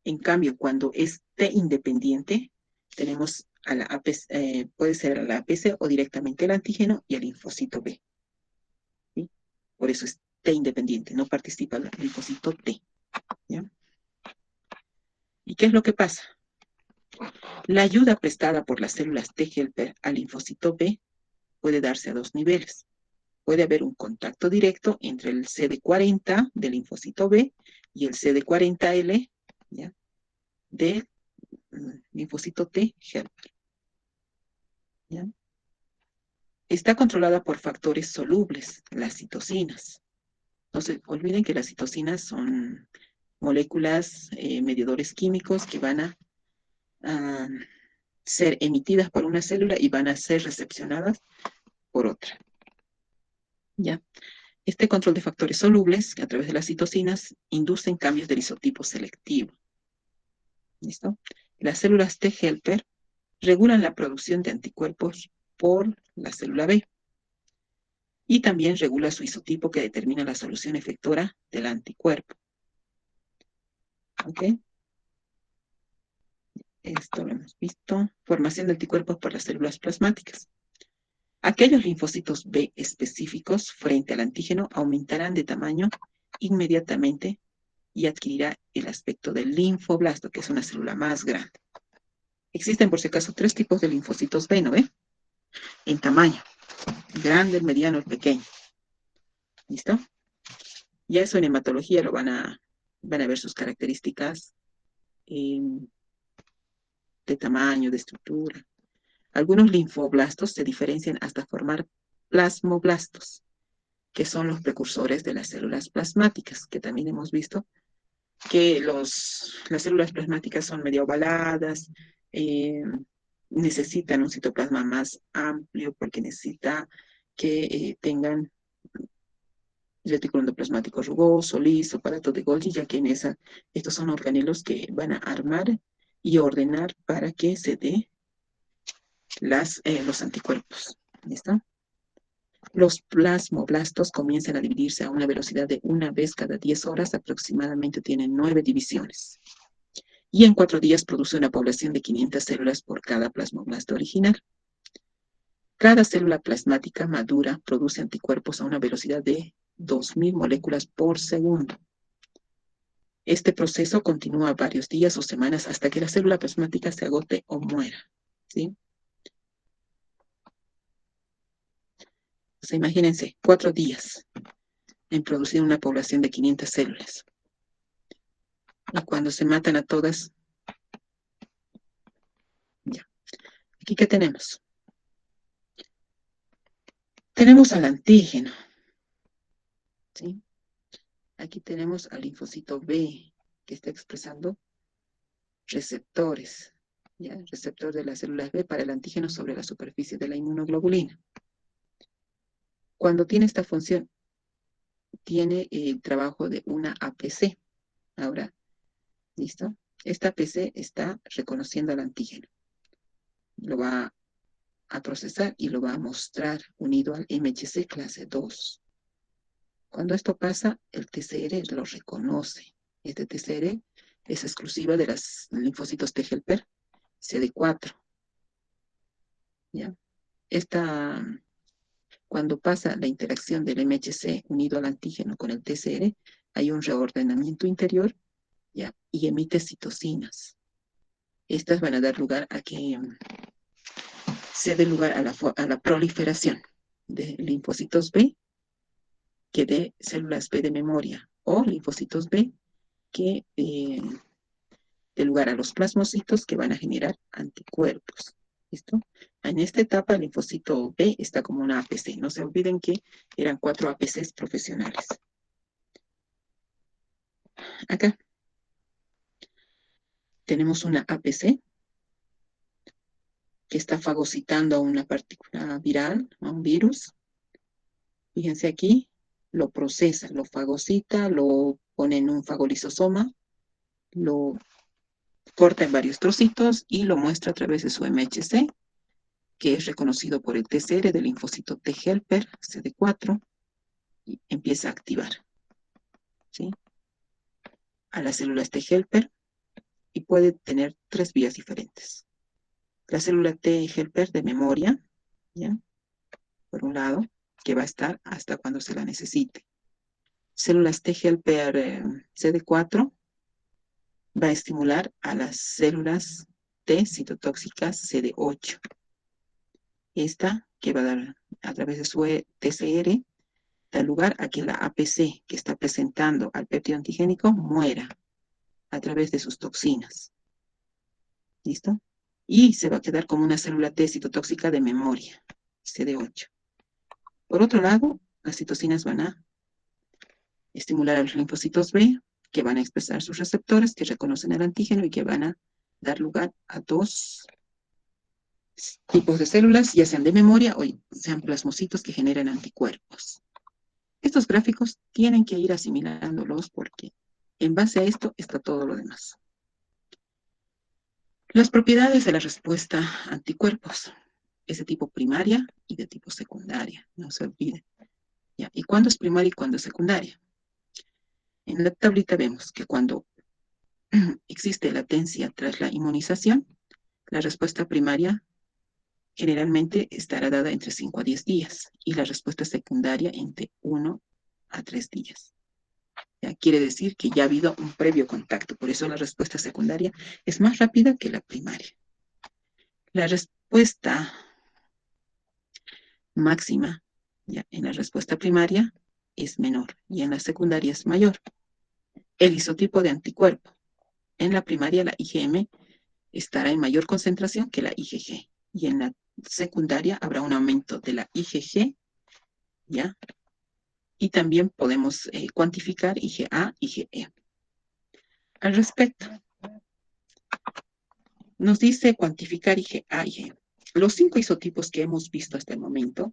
A: En cambio, cuando es T independiente, tenemos a la APC, puede ser a la APC o directamente el antígeno y el linfocito B, ¿sí? Por eso es T independiente, no participa el linfocito T, ¿ya? ¿Y qué es lo que pasa? La ayuda prestada por las células T helper al linfocito B puede darse a 2 niveles. Puede haber un contacto directo entre el CD40 del linfocito B y el CD40L, ¿ya?, del linfocito T helper, ¿ya? Está controlada por factores solubles, las citocinas. No se olviden que las citocinas son moléculas, mediadores químicos que van a ser emitidas por una célula y van a ser recepcionadas por otra, ¿ya? Este control de factores solubles, a través de las citocinas, inducen cambios del isotipo selectivo. ¿Listo? Las células T helper regulan la producción de anticuerpos por la célula B y también regula su isotipo que determina la solución efectora del anticuerpo. ¿Ok? Esto lo hemos visto. Formación de anticuerpos por las células plasmáticas. Aquellos linfocitos B específicos frente al antígeno aumentarán de tamaño inmediatamente y adquirirá el aspecto del linfoblasto, que es una célula más grande. Existen, por si acaso, 3 tipos de linfocitos B, ¿no ve? En tamaño: grande, el mediano, el pequeño. ¿Listo? Ya eso en hematología lo van a ver sus características de tamaño, de estructura. Algunos linfoblastos se diferencian hasta formar plasmoblastos, que son los precursores de las células plasmáticas, que también hemos visto que las células plasmáticas son medio ovaladas, necesitan un citoplasma más amplio porque necesita que tengan retículo endoplasmático rugoso, liso, aparato de Golgi, ya que estos son organelos que van a armar y ordenar para que se dé los anticuerpos. ¿Listo? Los plasmoblastos comienzan a dividirse a una velocidad de 1 vez cada 10 horas, aproximadamente tienen 9 divisiones. Y en 4 días produce una población de 500 células por cada plasmoblasto original. Cada célula plasmática madura produce anticuerpos a una velocidad de 2000 moléculas por segundo. Este proceso continúa varios días o semanas hasta que la célula plasmática se agote o muera, ¿sí? Entonces, imagínense, 4 días en producir una población de 500 células. Y cuando se matan a todas, ya. ¿Aquí qué tenemos? Tenemos al antígeno, ¿sí? Aquí tenemos al linfocito B, que está expresando receptores, ¿ya? Receptor de las células B para el antígeno sobre la superficie de la inmunoglobulina. Cuando tiene esta función, tiene el trabajo de una APC. Ahora, ¿listo? Esta APC está reconociendo al antígeno. Lo va a procesar y lo va a mostrar unido al MHC clase 2. Cuando esto pasa, el TCR lo reconoce. Este TCR es exclusiva de los linfocitos T helper CD4. ¿Ya? Cuando pasa la interacción del MHC unido al antígeno con el TCR, hay un reordenamiento interior, ¿ya? Y emite citocinas. Estas van a dar lugar a que se dé lugar a la proliferación de linfocitos B, que dé células B de memoria, o linfocitos B que dé lugar a los plasmocitos que van a generar anticuerpos. ¿Listo? En esta etapa el linfocito B está como una APC. No se olviden que eran 4 APCs profesionales. Acá tenemos una APC que está fagocitando a una partícula viral, a un virus. Fíjense aquí, lo procesa, lo fagocita, lo pone en un fagolisosoma, lo corta en varios trocitos y lo muestra a través de su MHC, que es reconocido por el TCR del linfocito T helper, CD4, y empieza a activar, ¿sí?, a las células T helper, y puede tener 3 vías diferentes. La célula T helper de memoria, ¿ya?, por un lado, que va a estar hasta cuando se la necesite. Células T helper CD4 va a estimular a las células T citotóxicas CD8. Esta, que va a dar a través de su TCR, da lugar a que la APC que está presentando al péptido antigénico muera a través de sus toxinas. ¿Listo? Y se va a quedar como una célula T citotóxica de memoria, CD8. Por otro lado, las citocinas van a estimular a los linfocitos B, que van a expresar sus receptores, que reconocen el antígeno y que van a dar lugar a 2 tipos de células, ya sean de memoria o sean plasmocitos que generan anticuerpos. Estos gráficos tienen que ir asimilándolos porque en base a esto está todo lo demás. Las propiedades de la respuesta a anticuerpos es de tipo primaria y de tipo secundaria, no se olviden. ¿Ya? ¿Y cuándo es primaria y cuándo es secundaria? En la tablita vemos que cuando existe latencia tras la inmunización, la respuesta primaria generalmente estará dada entre 5 a 10 días y la respuesta secundaria entre 1 a 3 días. Ya quiere decir que ya ha habido un previo contacto, por eso la respuesta secundaria es más rápida que la primaria. La respuesta máxima, ya, en la respuesta primaria es menor y en la secundaria es mayor. El isotipo de anticuerpo. En la primaria la IgM estará en mayor concentración que la IgG y en la secundaria habrá un aumento de la IgG, ¿ya? Y también podemos cuantificar IgA, IgE. Al respecto, nos dice cuantificar IgA, IgE. Los 5 isotipos que hemos visto hasta el momento,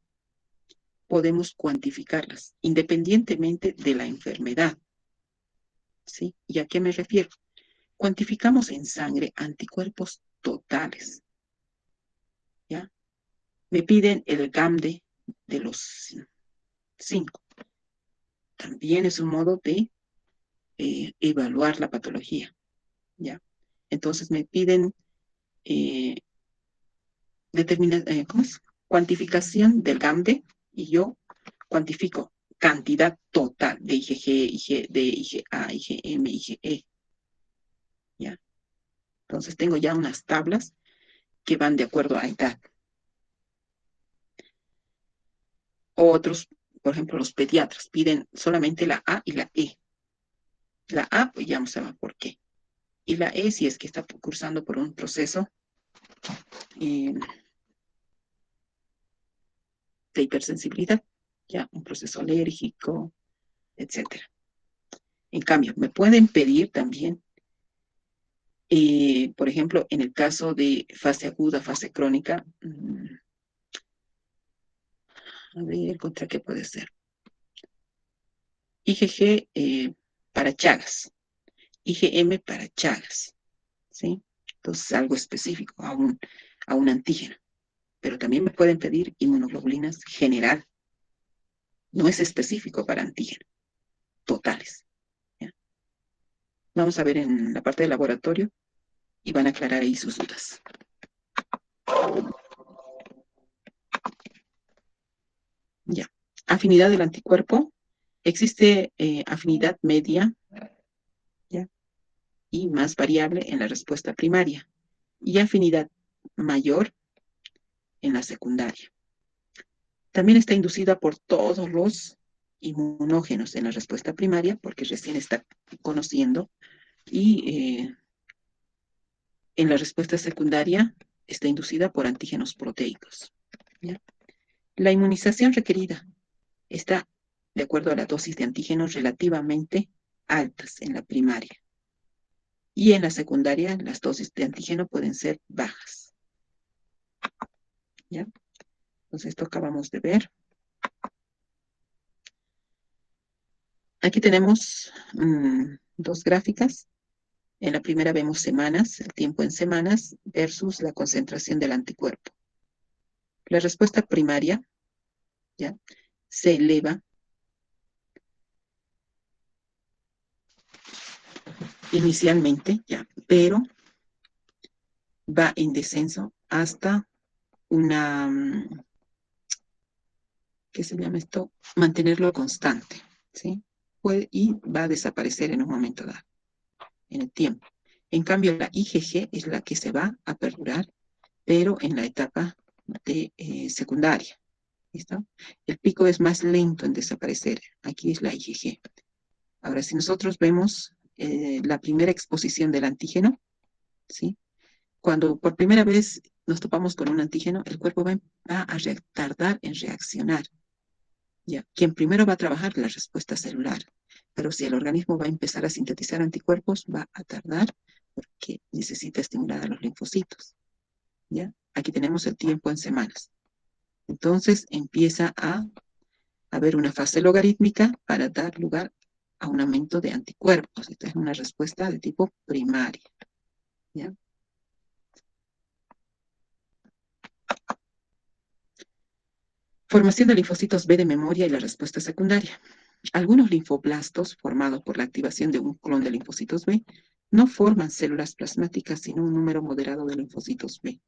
A: podemos cuantificarlas independientemente de la enfermedad. ¿Sí? ¿Y a qué me refiero? Cuantificamos en sangre anticuerpos totales. ¿Ya? Me piden el GAMDE de los 5. También es un modo de evaluar la patología. ¿Ya? Entonces me piden ¿cómo es? Cuantificación del GAMDE y yo cuantifico cantidad total de IgG, IgD, IgA, IgM, IgE. ¿Ya? Entonces tengo ya unas tablas que van de acuerdo a edad. Otros, por ejemplo, los pediatras piden solamente la A y la E. La A, pues ya vamos a ver por qué. Y la E, si es que está cursando por un proceso de hipersensibilidad, ya un proceso alérgico, etc. En cambio, me pueden pedir también, por ejemplo, en el caso de fase aguda, fase crónica, a ver, ¿contra qué puede ser? IgG para Chagas, IgM para Chagas, ¿sí? Entonces, algo específico a un antígeno. Pero también me pueden pedir inmunoglobulinas general. No es específico para antígeno, totales. ¿Ya? Vamos a ver en la parte de laboratorio y van a aclarar ahí sus dudas. Ya. Afinidad del anticuerpo. Existe afinidad media, ¿ya?, y más variable en la respuesta primaria y afinidad mayor en la secundaria. También está inducida por todos los inmunógenos en la respuesta primaria porque recién está conociendo y en la respuesta secundaria está inducida por antígenos proteicos. ¿Ya? La inmunización requerida está de acuerdo a la dosis de antígenos relativamente altas en la primaria Y en la secundaria, las dosis de antígeno pueden ser bajas. ¿Ya? Entonces, esto acabamos de ver. Aquí tenemos dos gráficas. En la primera vemos semanas, el tiempo en semanas versus la concentración del anticuerpo. La respuesta primaria, ¿ya?, se eleva inicialmente, ya, pero va en descenso hasta una, ¿qué se llama esto? Mantenerlo constante, ¿sí? Y va a desaparecer en un momento dado, en el tiempo. En cambio, la IgG es la que se va a perdurar, pero en la etapa de secundaria. ¿Listo? El pico es más lento en desaparecer. Aquí es la IgG. Ahora, si nosotros vemos la primera exposición del antígeno, ¿sí?, cuando por primera vez nos topamos con un antígeno, el cuerpo va a tardar en reaccionar. ¿Ya? Quien primero va a trabajar la respuesta celular. Pero si el organismo va a empezar a sintetizar anticuerpos, va a tardar porque necesita estimular a los linfocitos. ¿Ya? Aquí tenemos el tiempo en semanas. Entonces empieza a haber una fase logarítmica para dar lugar a un aumento de anticuerpos. Esta es una respuesta de tipo primaria. ¿Ya? Formación de linfocitos B de memoria y la respuesta secundaria. Algunos linfoblastos formados por la activación de un clon de linfocitos B no forman células plasmáticas, sino un número moderado de linfocitos B,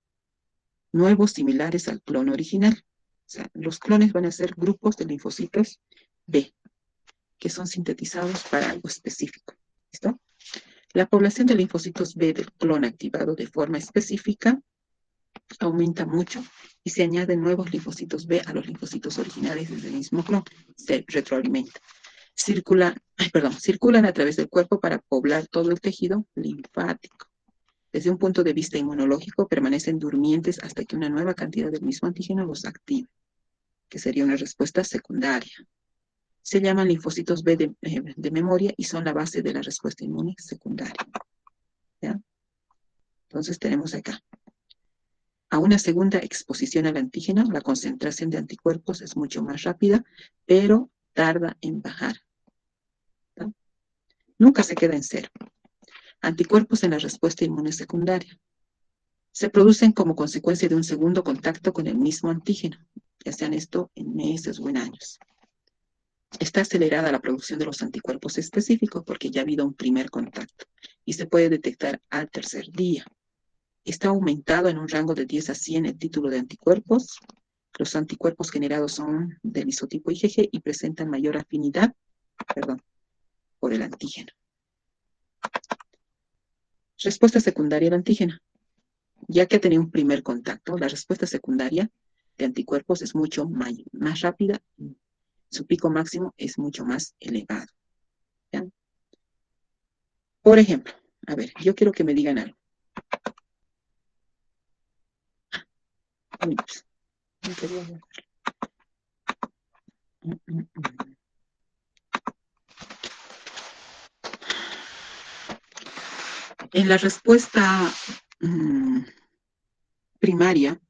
A: nuevos similares al clon original. O sea, los clones van a ser grupos de linfocitos B, que son sintetizados para algo específico. ¿Listo? La población de linfocitos B del clon activado de forma específica aumenta mucho y se añaden nuevos linfocitos B a los linfocitos originales del mismo clon. Se retroalimenta. Circulan a través del cuerpo para poblar todo el tejido linfático. Desde un punto de vista inmunológico, permanecen durmientes hasta que una nueva cantidad del mismo antígeno los active, que sería una respuesta secundaria. Se llaman linfocitos B de memoria y son la base de la respuesta inmune secundaria. ¿Ya? Entonces tenemos acá. A una segunda exposición al antígeno, la concentración de anticuerpos es mucho más rápida, pero tarda en bajar. ¿No? Nunca se queda en cero. Anticuerpos en la respuesta inmune secundaria. Se producen como consecuencia de un segundo contacto con el mismo antígeno, ya sean esto en meses o en años. Está acelerada la producción de los anticuerpos específicos porque ya ha habido un primer contacto y se puede detectar al tercer día. Está aumentado en un rango de 10 a 100 el título de anticuerpos. Los anticuerpos generados son del isotipo IgG y presentan mayor afinidad, por el antígeno. Respuesta secundaria al antígeno. Ya que ha tenido un primer contacto, la respuesta secundaria de anticuerpos es mucho más rápida. Su pico máximo es mucho más elevado. ¿Ya? Por ejemplo, a ver, yo quiero que me digan algo. No quería ver. En la respuesta primaria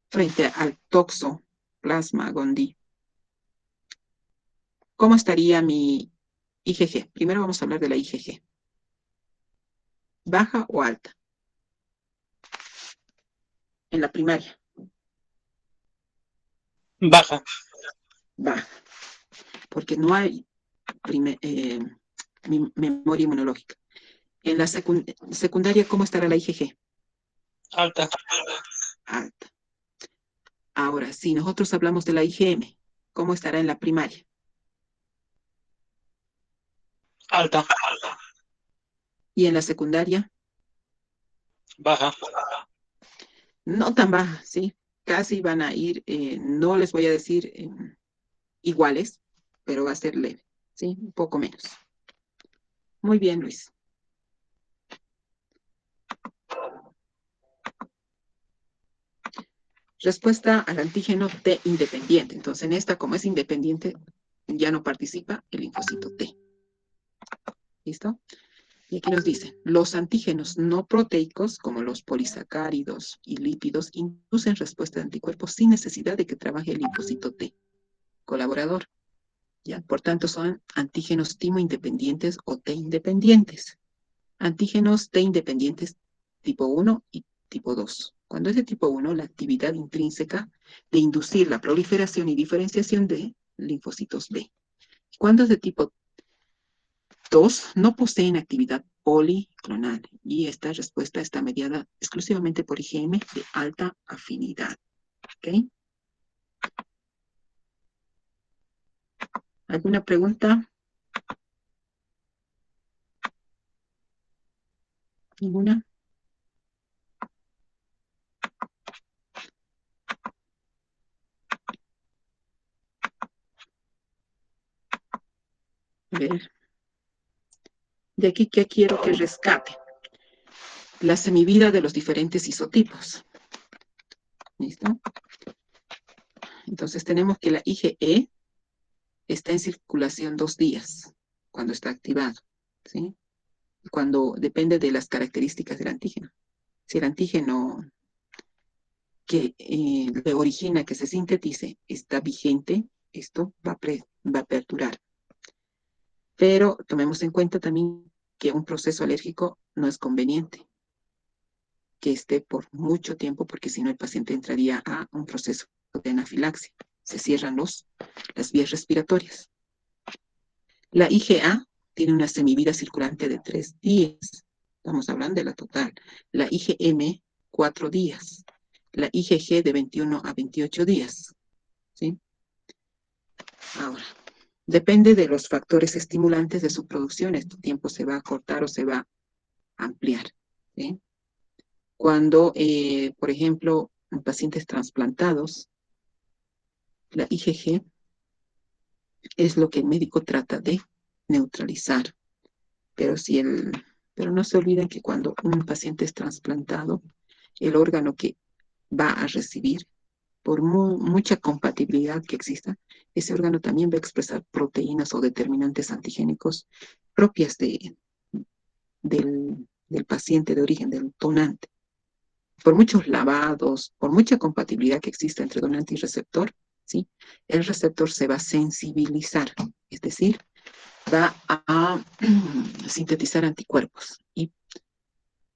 A: frente al toxoplasma gondii, ¿cómo estaría mi IgG? Primero vamos a hablar de la IgG. ¿Baja o alta? En la primaria.
C: Baja.
A: Baja. Porque no hay memoria inmunológica. En la secundaria, ¿cómo estará la IgG?
C: Alta.
A: Alta. Ahora, si nosotros hablamos de la IgM, ¿cómo estará en la primaria?
C: Alta.
A: ¿Y en la secundaria?
C: Baja.
A: No tan baja, ¿sí? Casi van a ir, no les voy a decir iguales, pero va a ser leve, ¿sí? Un poco menos. Muy bien, Luis. Respuesta al antígeno T independiente. Entonces, en esta, como es independiente, ya no participa el linfocito T. ¿Listo? Y aquí nos dice, los antígenos no proteicos, como los polisacáridos y lípidos, inducen respuesta de anticuerpos sin necesidad de que trabaje el linfocito T, colaborador. ¿Ya? Por tanto, son antígenos timo-independientes o T-independientes. Antígenos T-independientes tipo 1 y tipo 2. Cuando es de tipo 1, la actividad intrínseca de inducir la proliferación y diferenciación de linfocitos B. Cuando es de tipo 2, no poseen actividad policlonal y esta respuesta está mediada exclusivamente por IgM de alta afinidad. ¿Ok? ¿Alguna pregunta? ¿Ninguna? A ver. De aquí, ¿qué quiero que rescate? La semivida de los diferentes isotipos. ¿Listo? Entonces tenemos que la IgE está en circulación 2 días cuando está activado, ¿sí? Cuando depende de las características del antígeno. Si el antígeno que le origina que se sintetice está vigente, esto va a perdurar. Pero tomemos en cuenta también que un proceso alérgico no es conveniente que esté por mucho tiempo, porque si no el paciente entraría a un proceso de anafilaxia. Se cierran las vías respiratorias. La IgA tiene una semivida circulante de 3 días. Estamos hablando de la total. La IgM, 4 días. La IgG de 21 a 28 días. ¿Sí? Ahora, depende de los factores estimulantes de su producción. Este tiempo se va a acortar o se va a ampliar. ¿Sí? Cuando, por ejemplo, en pacientes trasplantados, la IgG es lo que el médico trata de neutralizar. Pero, pero no se olviden que cuando un paciente es trasplantado, el órgano que va a recibir, por mucha compatibilidad que exista, ese órgano también va a expresar proteínas o determinantes antigénicos propias del paciente de origen, del donante. Por muchos lavados, por mucha compatibilidad que exista entre donante y receptor, ¿sí? El receptor se va a sensibilizar, es decir, va a sintetizar anticuerpos y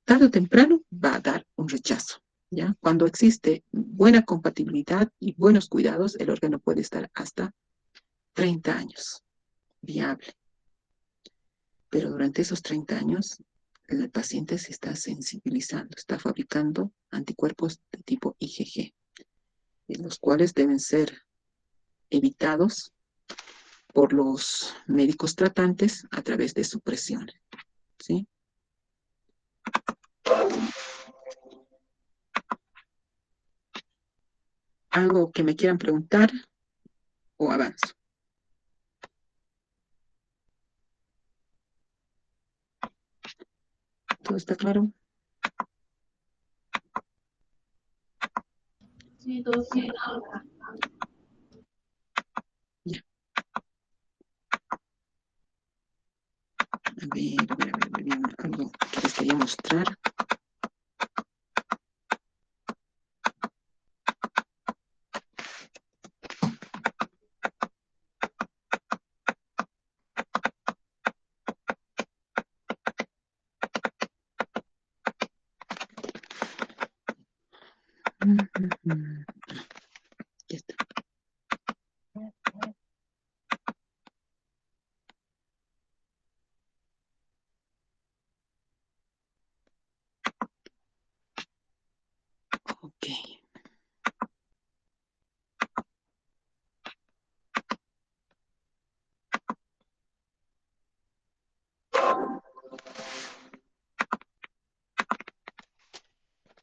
A: tarde o temprano va a dar un rechazo. ¿Ya? Cuando existe buena compatibilidad y buenos cuidados, el órgano puede estar hasta 30 años viable. Pero durante esos 30 años, el paciente se está sensibilizando, está fabricando anticuerpos de tipo IgG, los cuales deben ser evitados por los médicos tratantes a través de supresión. ¿Sí? ¿Algo que me quieran preguntar o avanzo? ¿Todo está claro?
B: Sí, todo sí.
A: Ya. A ver, algo que les quería mostrar. Ya está. Ok.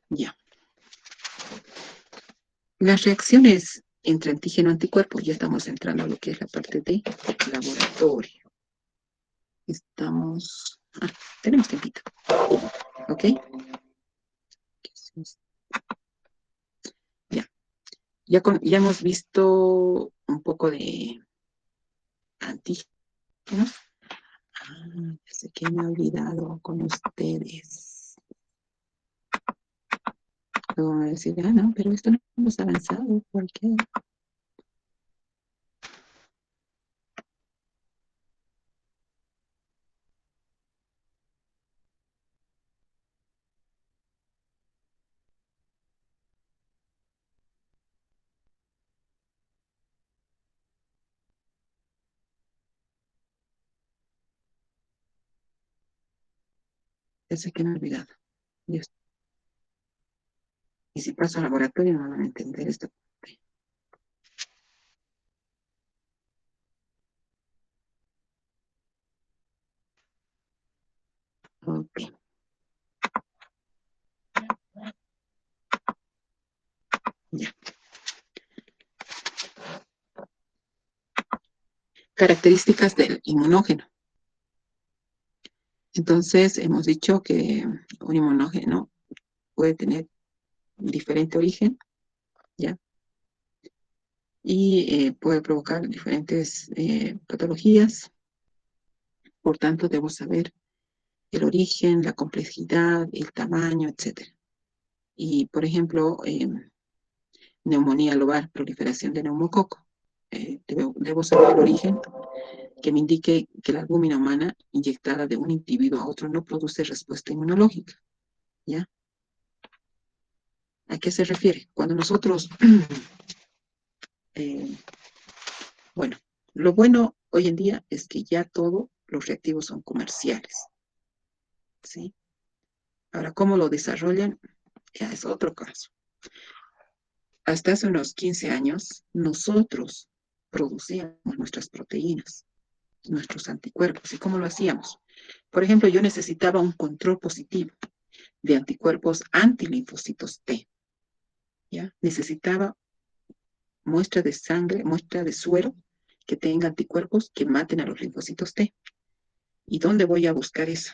A: Ya. Las reacciones entre antígeno y anticuerpo, ya estamos entrando a lo que es la parte de laboratorio. Tenemos tiempito. ¿Ok? Ya. Ya hemos visto un poco de antígenos. ya sé que me he olvidado con ustedes. Luego me decir, no, pero esto no hemos avanzado, ¿por qué? Ya sé que me he olvidado. Dios. Y si paso al laboratorio no van a entender esto. Ok. Ya. Características del inmunógeno. Entonces, hemos dicho que un inmunógeno puede tener diferente origen, ¿ya? Y puede provocar diferentes patologías. Por tanto, debo saber el origen, la complejidad, el tamaño, etcétera. Y, por ejemplo, neumonía lobar, proliferación de neumococo. Debo saber el origen que me indique que la albúmina humana inyectada de un individuo a otro no produce respuesta inmunológica, ¿ya? ¿A qué se refiere? Cuando nosotros, eh, bueno, lo bueno hoy en día es que ya todos los reactivos son comerciales, ¿sí? Ahora, ¿cómo lo desarrollan? Ya es otro caso. Hasta hace unos 15 años, nosotros producíamos nuestras proteínas, nuestros anticuerpos. ¿Y cómo lo hacíamos? Por ejemplo, yo necesitaba un control positivo de anticuerpos antilinfocitos T, ¿ya? Necesitaba muestra de sangre, muestra de suero que tenga anticuerpos que maten a los linfocitos T. ¿Y dónde voy a buscar eso?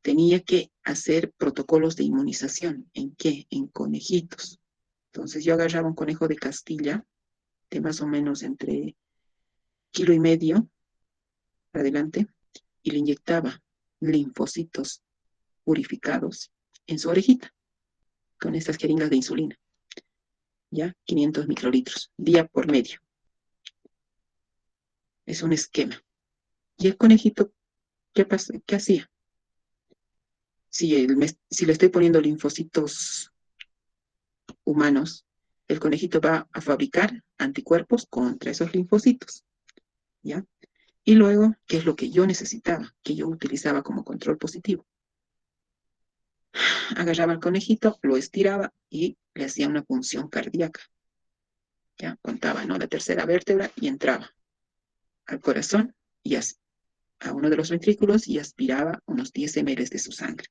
A: Tenía que hacer protocolos de inmunización. ¿En qué? En conejitos. Entonces yo agarraba un conejo de Castilla de más o menos entre 1,5 kilos para adelante y le inyectaba linfocitos purificados en su orejita con estas jeringas de insulina, ya 500 microlitros, día por medio. Es un esquema. ¿Y el conejito qué hacía? Si le estoy poniendo linfocitos humanos, el conejito va a fabricar anticuerpos contra esos linfocitos, ¿ya? Y luego, ¿qué es lo que yo necesitaba, que yo utilizaba como control positivo? Agarraba al conejito, lo estiraba y le hacía una punción cardíaca, ¿ya? Contaba, ¿no? La tercera vértebra y entraba al corazón y a uno de los ventrículos y aspiraba unos 10 ml de su sangre.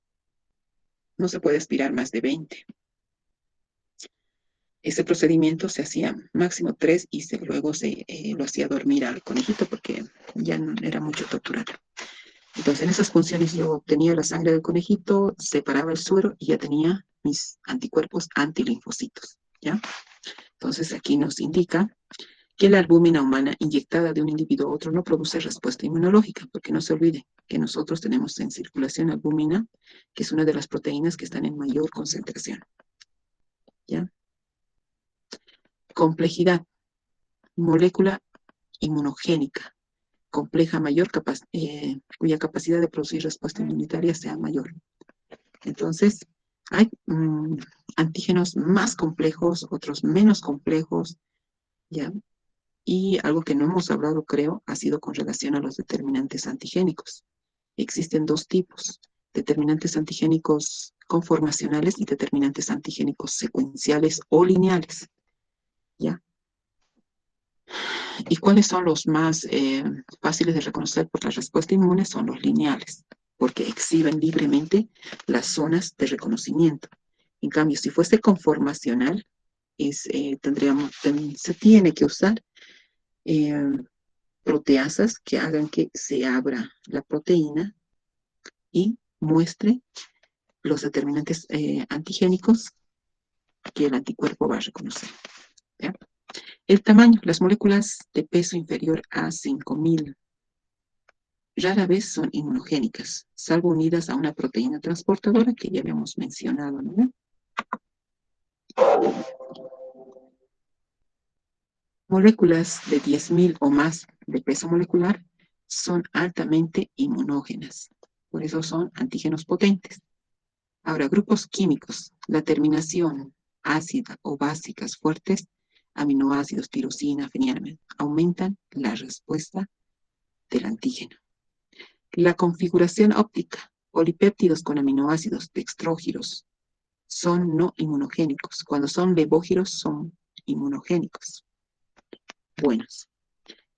A: No se puede aspirar más de 20. Ese procedimiento se hacía máximo 3 y luego lo hacía dormir al conejito porque ya no era mucho torturarlo. Entonces, en esas funciones yo obtenía la sangre del conejito, separaba el suero y ya tenía mis anticuerpos antilinfocitos, ¿ya? Entonces, aquí nos indica que la albúmina humana inyectada de un individuo a otro no produce respuesta inmunológica, porque no se olvide que nosotros tenemos en circulación albúmina, que es una de las proteínas que están en mayor concentración, ¿ya? Complejidad, molécula inmunogénica, compleja mayor, cuya capacidad de producir respuesta inmunitaria sea mayor. Entonces, hay antígenos más complejos, otros menos complejos, ¿ya? Y algo que no hemos hablado, creo, ha sido con relación a los determinantes antigénicos. Existen dos tipos, determinantes antigénicos conformacionales y determinantes antigénicos secuenciales o lineales, ¿ya? ¿Y cuáles son los más fáciles de reconocer por la respuesta inmune? Son los lineales, porque exhiben libremente las zonas de reconocimiento. En cambio, si fuese conformacional, se tiene que usar proteasas que hagan que se abra la proteína y muestre los determinantes antigénicos que el anticuerpo va a reconocer, ¿ya? El tamaño, las moléculas de peso inferior a 5.000 rara vez son inmunogénicas, salvo unidas a una proteína transportadora que ya habíamos mencionado, ¿no? Moléculas de 10.000 o más de peso molecular son altamente inmunógenas, por eso son antígenos potentes. Ahora, grupos químicos, la terminación ácida o básicas fuertes, aminoácidos, tirosina, fenilamina, aumentan la respuesta del antígeno. La configuración óptica, polipéptidos con aminoácidos dextrógiros, son no inmunogénicos. Cuando son levógiros, son inmunogénicos. Buenos.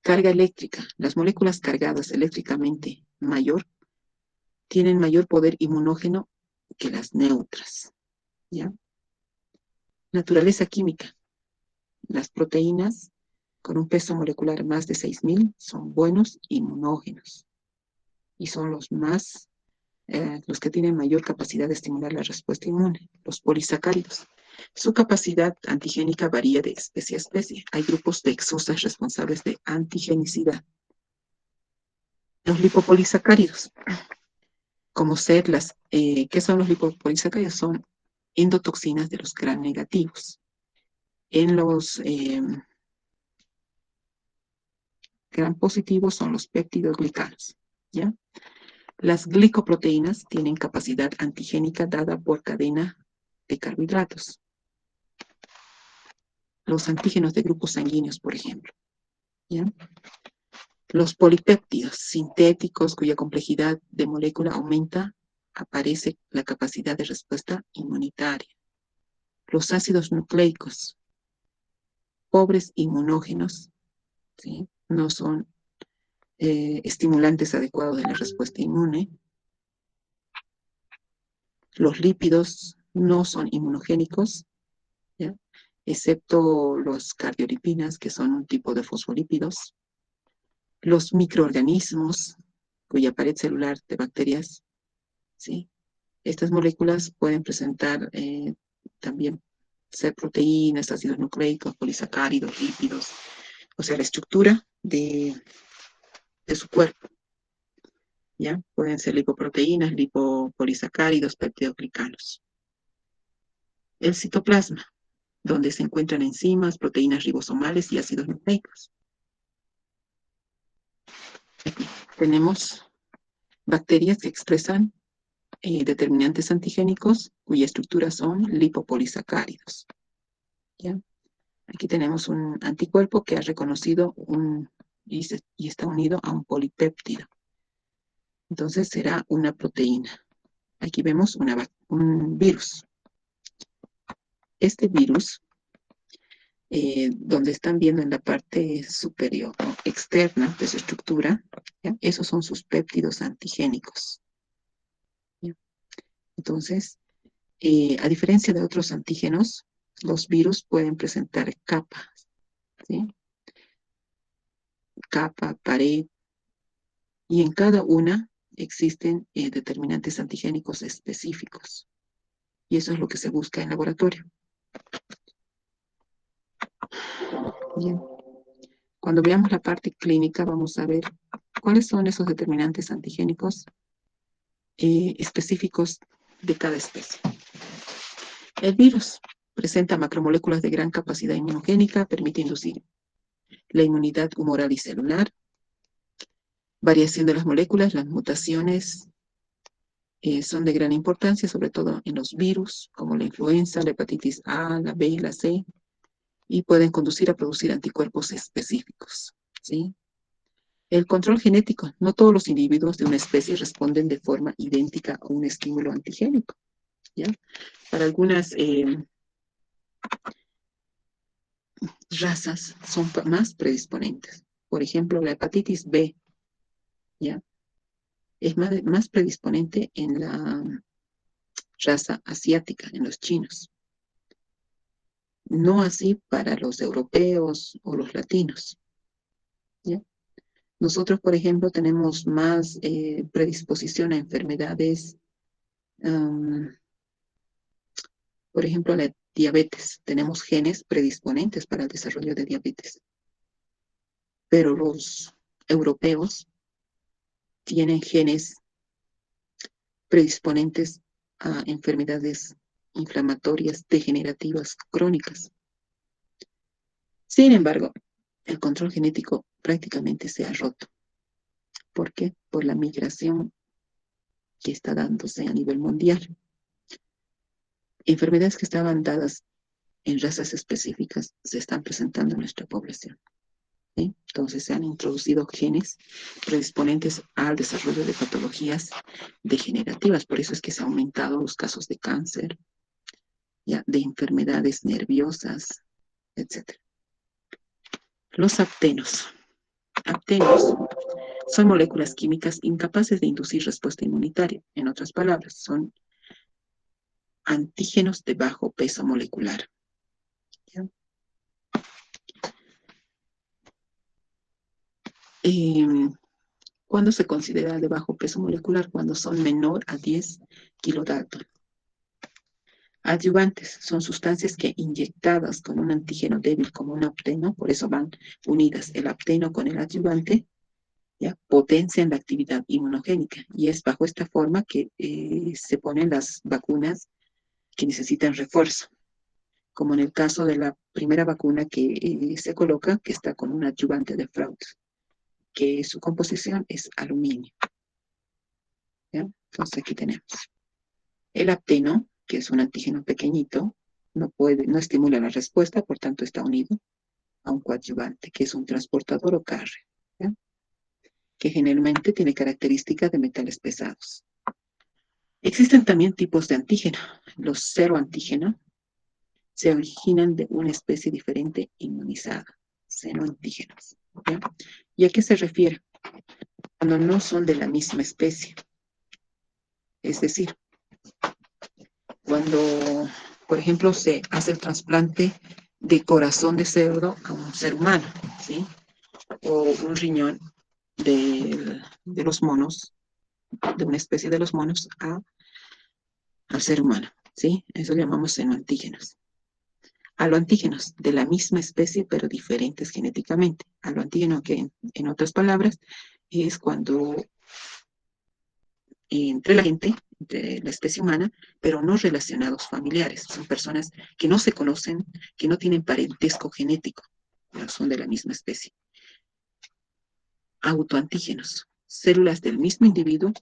A: Carga eléctrica. Las moléculas cargadas eléctricamente mayor tienen mayor poder inmunógeno que las neutras. ¿Ya? Naturaleza química. Las proteínas con un peso molecular más de 6.000 son buenos inmunógenos y son los que tienen mayor capacidad de estimular la respuesta inmune. Los polisacáridos. Su capacidad antigénica varía de especie a especie. Hay grupos de exosas responsables de antigenicidad. Los lipopolisacáridos. Como ser ¿qué son los lipopolisacáridos? Son endotoxinas de los gram negativos. En los gram positivos son los peptidoglicanos, ¿ya? Las glicoproteínas tienen capacidad antigénica dada por cadena de carbohidratos. Los antígenos de grupos sanguíneos, por ejemplo, ¿ya? Los polipéptidos sintéticos cuya complejidad de molécula aumenta, aparece la capacidad de respuesta inmunitaria. Los ácidos nucleicos, pobres inmunógenos, ¿sí? No son estimulantes adecuados de la respuesta inmune. Los lípidos no son inmunogénicos, ¿ya? Excepto los cardiolipinas, que son un tipo de fosfolípidos. Los microorganismos, cuya pared celular de bacterias, ¿sí? Estas moléculas pueden presentar también ser proteínas, ácidos nucleicos, polisacáridos, lípidos, o sea, la estructura de su cuerpo, ¿ya? Pueden ser lipoproteínas, lipopolisacáridos, peptidoglicanos. El citoplasma, donde se encuentran enzimas, proteínas ribosomales y ácidos nucleicos. Aquí tenemos bacterias que expresan determinantes antigénicos cuya estructura son lipopolisacáridos, ¿ya? Aquí tenemos un anticuerpo que ha reconocido y está unido a un polipéptido. Entonces será una proteína. Aquí vemos un virus. Este virus, donde están viendo en la parte superior, ¿no?, externa de su estructura, ¿ya? Esos son sus péptidos antigénicos, ¿ya? Entonces, a diferencia de otros antígenos, los virus pueden presentar capas, ¿sí? Capa, pared, y en cada una existen determinantes antigénicos específicos. Y eso es lo que se busca en laboratorio. Bien. Cuando veamos la parte clínica, vamos a ver cuáles son esos determinantes antigénicos específicos de cada especie. El virus presenta macromoléculas de gran capacidad inmunogénica, permite inducir la inmunidad humoral y celular, variación de las moléculas, las mutaciones son de gran importancia, sobre todo en los virus, como la influenza, la hepatitis A, la B y la C, y pueden conducir a producir anticuerpos específicos, ¿sí? El control genético. No todos los individuos de una especie responden de forma idéntica a un estímulo antigénico, ¿ya? Para algunas razas son más predisponentes. Por ejemplo, la hepatitis B, ¿ya? Es más predisponente en la raza asiática, en los chinos. No así para los europeos o los latinos, ¿ya? Nosotros, por ejemplo, tenemos más predisposición a enfermedades, por ejemplo, la diabetes. Tenemos genes predisponentes para el desarrollo de diabetes. Pero los europeos tienen genes predisponentes a enfermedades inflamatorias degenerativas crónicas. Sin embargo, el control genético prácticamente se ha roto. ¿Por qué? Por la migración que está dándose a nivel mundial. Enfermedades que estaban dadas en razas específicas se están presentando en nuestra población, ¿sí? Entonces se han introducido genes predisponentes al desarrollo de patologías degenerativas. Por eso es que se han aumentado los casos de cáncer, ya, de enfermedades nerviosas, etc. Los aptenos. Aptenos son moléculas químicas incapaces de inducir respuesta inmunitaria. En otras palabras, son antígenos de bajo peso molecular. ¿Ya? ¿Cuándo se considera de bajo peso molecular? Cuando son menor a 10 kilodalton. Adyuvantes son sustancias que inyectadas con un antígeno débil como un apteno, por eso van unidas el apteno con el adyuvante, ¿ya? Potencian la actividad inmunogénica. Y es bajo esta forma que se ponen las vacunas que necesitan refuerzo, como en el caso de la primera vacuna que se coloca, que está con un adyuvante de Freud, que su composición es aluminio. ¿Ya? Entonces aquí tenemos el apteno, que es un antígeno pequeñito, no estimula la respuesta, por tanto está unido a un coadyuvante, que es un transportador o carrier, ¿ya? Que generalmente tiene características de metales pesados. Existen también tipos de antígeno. Los seroantígenos se originan de una especie diferente inmunizada, seroantígenos, ¿ya? ¿Y a qué se refiere? Cuando no son de la misma especie. Es decir, cuando, por ejemplo, se hace el trasplante de corazón de cerdo a un ser humano, ¿sí? O un riñón de los monos, de una especie de los monos al ser humano, ¿sí? Eso llamamos senoantígenos. Aloantígenos de la misma especie pero diferentes genéticamente. Aloantígeno, que en otras palabras es cuando entre la gente, entre la especie humana, pero no relacionados familiares. Son personas que no se conocen, que no tienen parentesco genético, pero son de la misma especie. Autoantígenos, células del mismo individuo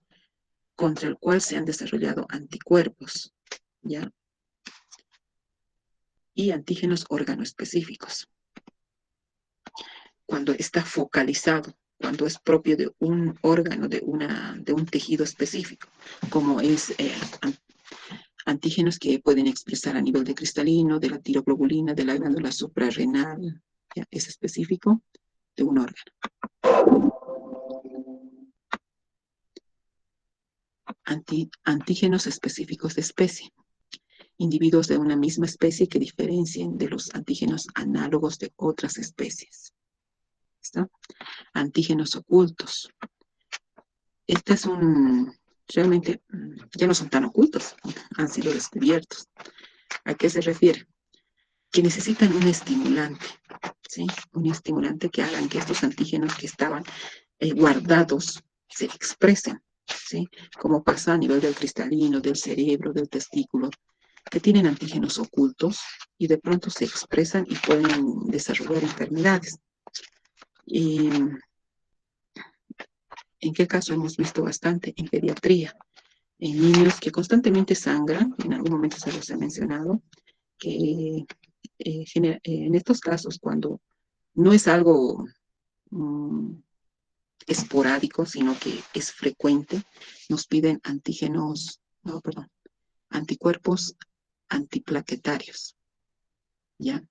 A: contra el cual se han desarrollado anticuerpos, ¿ya? Y antígenos organoespecíficos. Cuando está focalizado, cuando es propio de un órgano, de un tejido específico, como es antígenos que pueden expresar a nivel de cristalino, de la tiroglobulina, de la glándula suprarrenal, ¿ya? Es específico de un órgano. Antígenos específicos de especie. Individuos de una misma especie que diferencien de los antígenos análogos de otras especies. ¿Está? Antígenos ocultos. Este es realmente ya no son tan ocultos, han sido descubiertos. ¿A qué se refiere? Que necesitan un estimulante, ¿sí? Un estimulante que hagan que estos antígenos que estaban guardados se expresen, ¿sí? Como pasa a nivel del cristalino, del cerebro, del testículo, que tienen antígenos ocultos y de pronto se expresan y pueden desarrollar enfermedades. Y ¿en qué caso hemos visto bastante? En pediatría, en niños que constantemente sangran, en algún momento se los he mencionado, que en estos casos, cuando no es algo esporádico, sino que es frecuente, nos piden anticuerpos antiplaquetarios, ¿ya?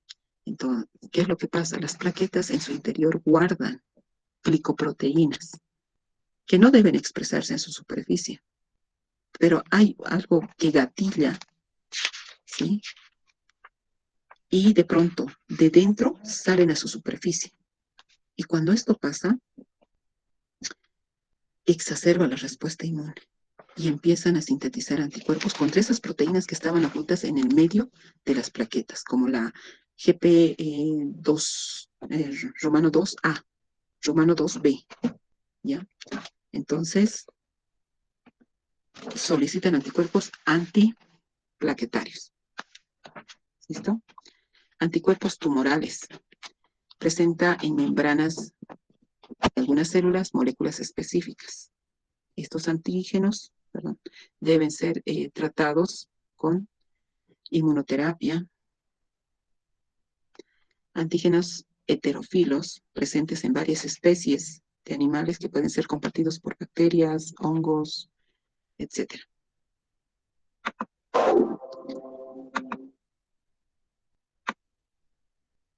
A: Entonces, ¿qué es lo que pasa? Las plaquetas en su interior guardan glicoproteínas que no deben expresarse en su superficie, pero hay algo que gatilla, ¿sí? Y de pronto, de dentro, salen a su superficie. Y cuando esto pasa, exacerba la respuesta inmune y empiezan a sintetizar anticuerpos contra esas proteínas que estaban ocultas en el medio de las plaquetas, como la GP2, romano 2A, romano 2B, ¿ya? Entonces, solicitan anticuerpos antiplaquetarios. ¿Listo? Anticuerpos tumorales. Presenta en membranas de algunas células moléculas específicas. Estos antígenos, deben ser tratados con inmunoterapia. Antígenos heterófilos presentes en varias especies de animales que pueden ser compartidos por bacterias, hongos, etc.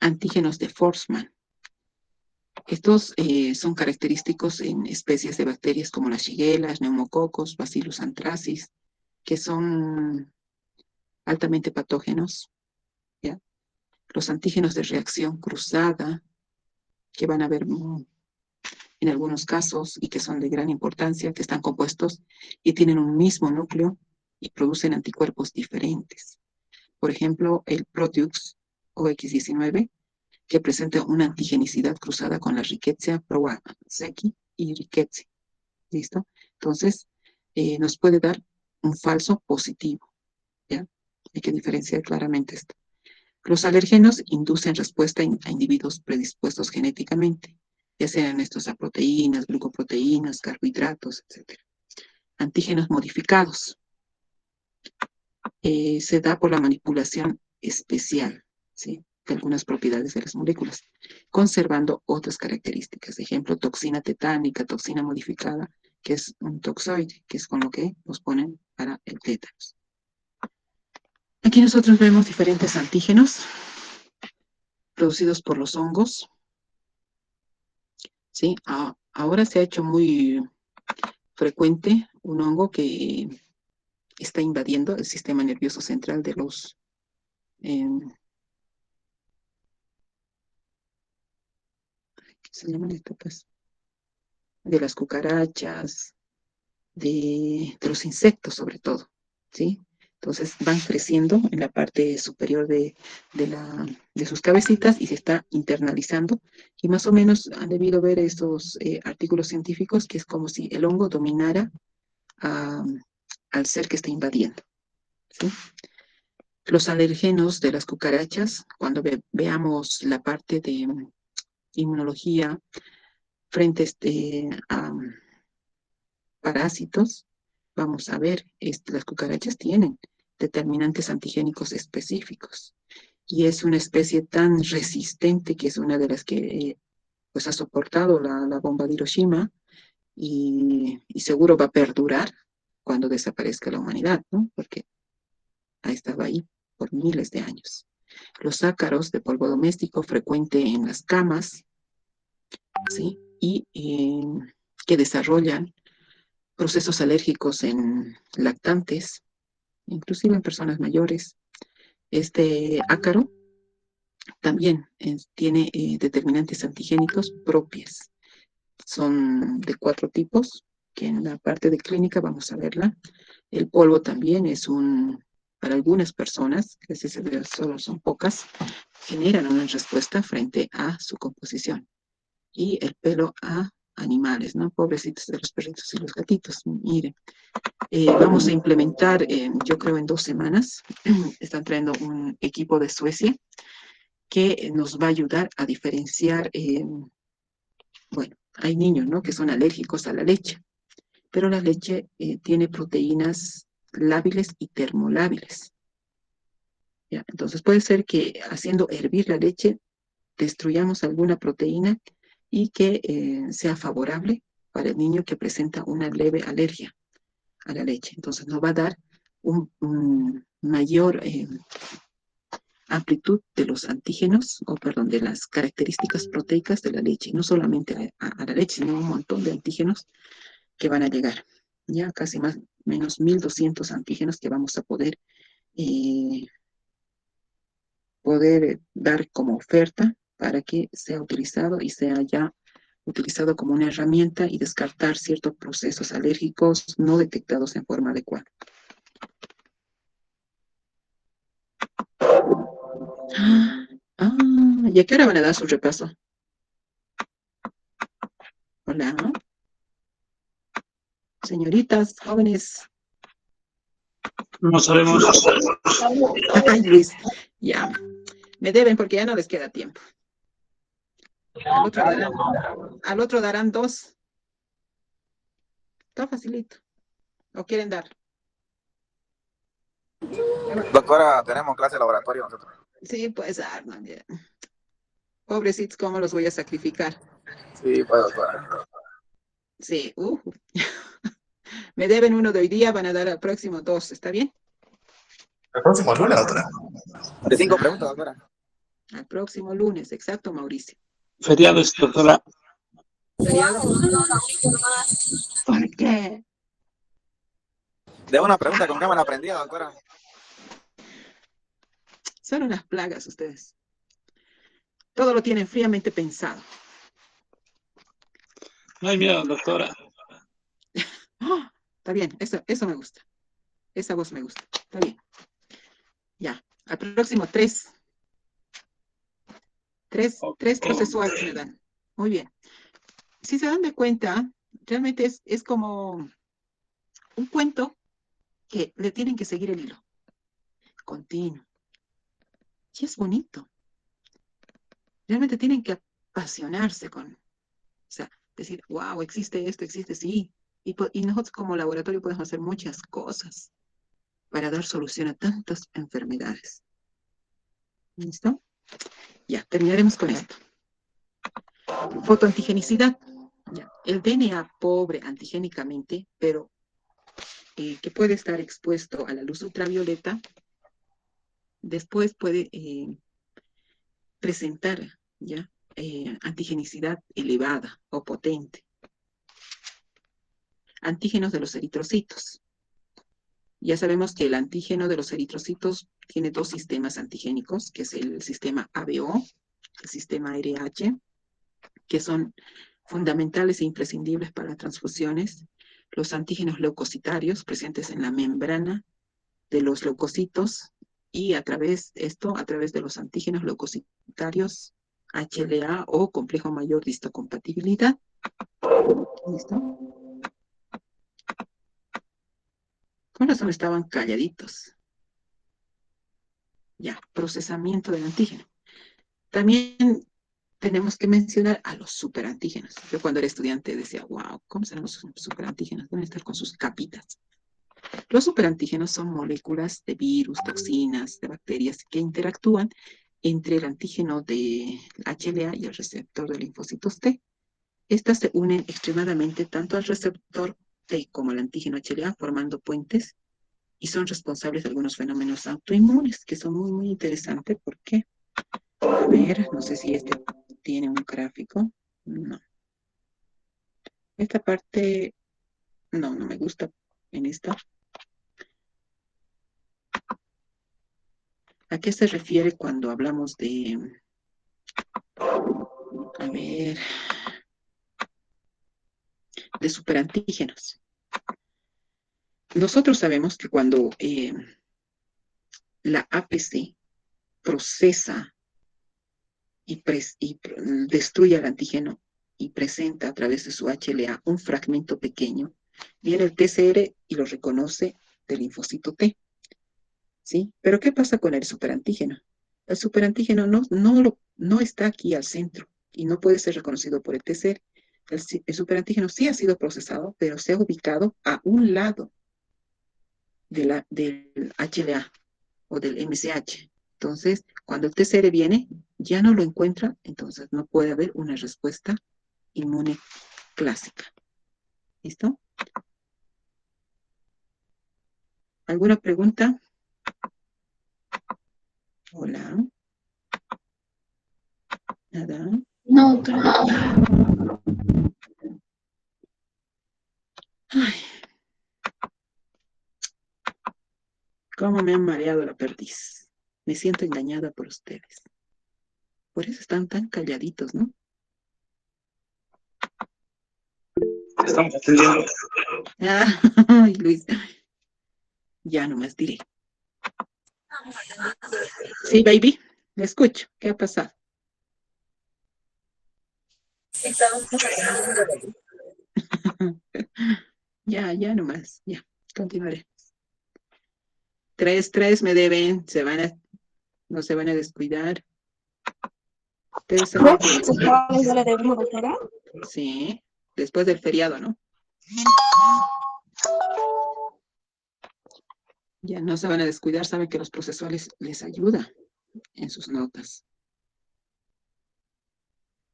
A: Antígenos de Forssman. Estos son característicos en especies de bacterias como las shigella, neumococos, Bacillus anthracis, que son altamente patógenos, ¿ya? Los antígenos de reacción cruzada, que van a haber en algunos casos y que son de gran importancia, que están compuestos y tienen un mismo núcleo y producen anticuerpos diferentes. Por ejemplo, el Proteus OX19, que presenta una antigenicidad cruzada con la Rickettsia prowazekii y Rickettsia. ¿Listo? Entonces, nos puede dar un falso positivo, ¿ya? Hay que diferenciar claramente esto. Los alergenos inducen respuesta a individuos predispuestos genéticamente, ya sean estos a proteínas, glucoproteínas, carbohidratos, etc. Antígenos modificados. Se da por la manipulación especial, ¿sí?, de algunas propiedades de las moléculas, conservando otras características. Ejemplo, toxina tetánica, toxina modificada, que es un toxoide, que es con lo que nos ponen para el tétanos. Aquí nosotros vemos diferentes antígenos producidos por los hongos. ¿Sí? Ahora se ha hecho muy frecuente un hongo que está invadiendo el sistema nervioso central de los ¿qué se llaman estas? De las cucarachas, de los insectos sobre todo, ¿sí? Entonces van creciendo en la parte superior de sus cabecitas y se está internalizando. Y más o menos han debido ver estos artículos científicos que es como si el hongo dominara al ser que está invadiendo, ¿sí? Los alergenos de las cucarachas, cuando veamos la parte de inmunología frente a parásitos, vamos a ver, las cucarachas tienen determinantes antigénicos específicos y es una especie tan resistente que es una de las que pues ha soportado la bomba de Hiroshima y seguro va a perdurar cuando desaparezca la humanidad, ¿no? Porque ha estado ahí por miles de años. Los ácaros de polvo doméstico frecuente en las camas, ¿sí? Y que desarrollan procesos alérgicos en lactantes, inclusive en personas mayores. Este ácaro también tiene determinantes antigénicos propios. Son de 4 tipos, que en la parte de clínica vamos a verla. El polvo también es para algunas personas, que solo son pocas, generan una respuesta frente a su composición. Y el pelo a animales, ¿no? Pobrecitos de los perritos y los gatitos. Miren, vamos a implementar, yo creo en 2 semanas, están trayendo un equipo de Suecia que nos va a ayudar a diferenciar, bueno, hay niños, ¿no?, que son alérgicos a la leche, pero la leche tiene proteínas lábiles y termolábiles. ¿Ya? Entonces puede ser que haciendo hervir la leche destruyamos alguna proteína y que sea favorable para el niño que presenta una leve alergia a la leche. Entonces nos va a dar un mayor amplitud de los antígenos, de las características proteicas de la leche, no solamente a la leche, sino un montón de antígenos que van a llegar, ya casi más o menos 1200 antígenos que vamos a poder dar como oferta para que sea utilizado y sea ya utilizado como una herramienta y descartar ciertos procesos alérgicos no detectados en forma adecuada. ¿Y a qué hora van a dar su repaso? Hola. Señoritas, jóvenes.
C: No sabemos.
A: Ay, Luis, ya. Me deben porque ya no les queda tiempo. Al otro darán 2. Está facilito. ¿O quieren dar?
D: Doctora, tenemos clase de laboratorio nosotros.
A: Sí, pues, no, ya. Pobrecitos, ¿cómo los voy a sacrificar?
D: Sí, pues, doctora.
A: Sí, me deben uno de hoy día, van a dar al próximo 2, ¿está bien?
D: El próximo lunes, doctora. De 5 preguntas, doctora.
A: Al próximo lunes, exacto, Mauricio.
C: Feriados, doctora.
A: ¿Feriado? ¿Por qué?
D: De una pregunta con cámara prendida, doctora.
A: Son unas plagas ustedes. Todo lo tienen fríamente pensado.
C: No hay miedo, doctora.
A: ¡Oh! Está bien, eso me gusta. Esa voz me gusta. Está bien. Ya, al próximo 3. 3 procesuales me dan. Muy bien. Si se dan de cuenta, realmente es como un cuento que le tienen que seguir el hilo. Continuo. Y es bonito. Realmente tienen que apasionarse con, o sea, decir, wow, existe esto, existe, sí. Y nosotros como laboratorio podemos hacer muchas cosas para dar solución a tantas enfermedades. ¿Listo? Ya, terminaremos con esto. Fotoantigenicidad. Ya. El DNA pobre antigénicamente, pero que puede estar expuesto a la luz ultravioleta, después puede presentar ya antigenicidad elevada o potente. Antígenos de los eritrocitos. Ya sabemos que el antígeno de los eritrocitos tiene 2 sistemas antigénicos, que es el sistema ABO, el sistema RH, que son fundamentales e imprescindibles para las transfusiones. Los antígenos leucocitarios presentes en la membrana de los leucocitos y a través de los antígenos leucocitarios HLA o complejo mayor de histocompatibilidad. ¿Listo? Con razón estaban calladitos. Ya, procesamiento del antígeno. También tenemos que mencionar a los superantígenos. Yo cuando era estudiante decía, wow, ¿cómo serán los superantígenos? Deben estar con sus capitas. Los superantígenos son moléculas de virus, toxinas, de bacterias que interactúan entre el antígeno de HLA y el receptor de linfocitos T. Estas se unen extremadamente tanto al receptor T como al antígeno HLA, formando puentes, y son responsables de algunos fenómenos autoinmunes que son muy, muy interesantes. ¿Por qué? A ver, no sé si este tiene un gráfico. No. Esta parte, no me gusta en esta. ¿A qué se refiere cuando hablamos de, a ver, de superantígenos? Nosotros sabemos que cuando la APC procesa y destruye el antígeno y presenta a través de su HLA un fragmento pequeño, viene el TCR y lo reconoce del linfocito T. ¿Sí? Pero ¿qué pasa con el superantígeno? El superantígeno no está aquí al centro y no puede ser reconocido por el TCR. El superantígeno sí ha sido procesado, pero se ha ubicado a un lado del HLA o del MCH. Entonces, cuando el TCR viene, ya no lo encuentra, entonces no puede haber una respuesta inmune clásica. ¿Listo? ¿Alguna pregunta? Hola. Nada.
B: No, doctora.
A: Ay. ¿Cómo me han mareado la perdiz? Me siento engañada por ustedes. Por eso están tan calladitos, ¿no?
C: Estamos atendiendo.
A: Ay, Luis. Ya no más diré. Sí, baby. Me escucho. ¿Qué ha pasado? Ya nomás, ya, continuaré. 3 me deben, no se van a descuidar. Ustedes saben que,
B: ¿Cuáles ya le debemos de pagar?
A: sí, después del feriado, ¿no? Ya no se van a descuidar, saben que los procesuales les ayuda en sus notas.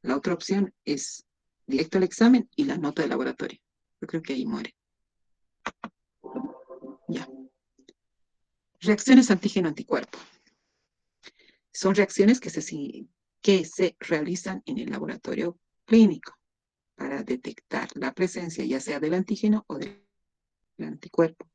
A: La otra opción es directo al examen y la nota de laboratorio. Yo creo que ahí muere. Ya. Reacciones antígeno-anticuerpo. Son reacciones que se realizan en el laboratorio clínico para detectar la presencia ya sea del antígeno o del anticuerpo.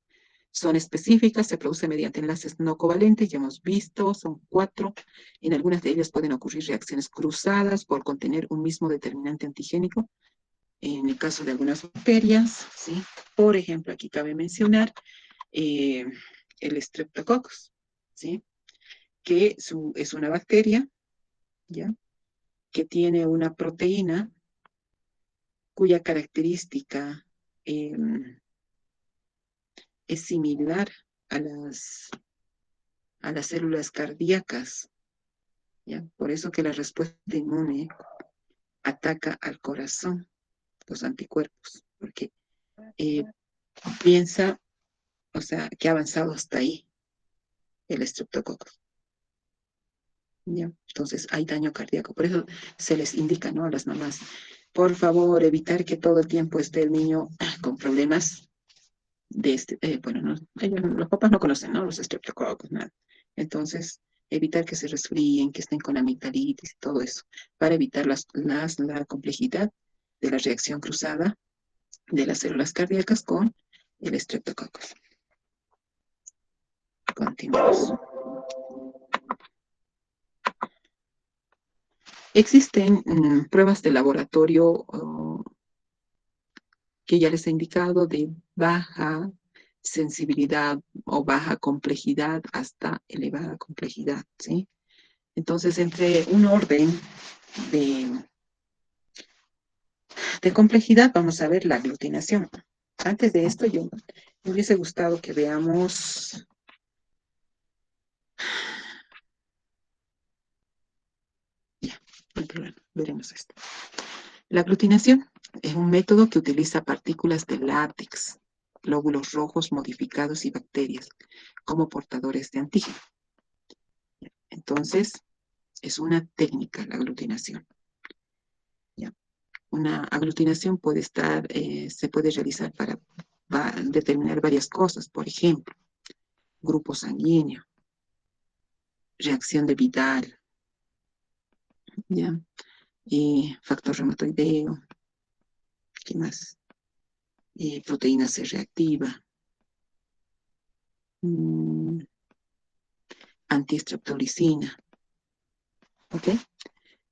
A: Son específicas, se producen mediante enlaces no covalentes, ya hemos visto, son 4. En algunas de ellas pueden ocurrir reacciones cruzadas por contener un mismo determinante antigénico. En el caso de algunas bacterias, ¿sí? Por ejemplo, aquí cabe mencionar el Streptococcus, ¿sí? Que es una bacteria, ¿ya? Que tiene una proteína cuya característica es similar a las células cardíacas, ¿ya? Por eso que la respuesta inmune ataca al corazón, los anticuerpos, porque piensa, o sea, que ha avanzado hasta ahí el estreptococcus. ¿Ya? Entonces hay daño cardíaco. Por eso se les indica, ¿no?, a las mamás, por favor, evitar que todo el tiempo esté el niño con problemas de bueno, no, los papás no conocen, ¿no?, los estreptococos, nada. Entonces, evitar que se resfríen, que estén con amigdalitis y todo eso, para evitar la complejidad de la reacción cruzada de las células cardíacas con el estreptococcus. Continuamos. Existen pruebas de laboratorio que ya les he indicado de baja sensibilidad o baja complejidad hasta elevada complejidad, ¿sí? Entonces, entre un orden de complejidad, vamos a ver la aglutinación. Antes de esto, me hubiese gustado que veamos ya, no hay problema, veremos esto. La aglutinación es un método que utiliza partículas de látex, glóbulos rojos modificados y bacterias como portadores de antígeno. Entonces, es una técnica la aglutinación. ¿Ya? Una aglutinación se puede realizar para determinar varias cosas, por ejemplo, grupo sanguíneo, reacción de Vidal, ¿ya? Factor reumatoideo, ¿qué más? Proteína C reactiva, antiestreptolicina, ¿ok?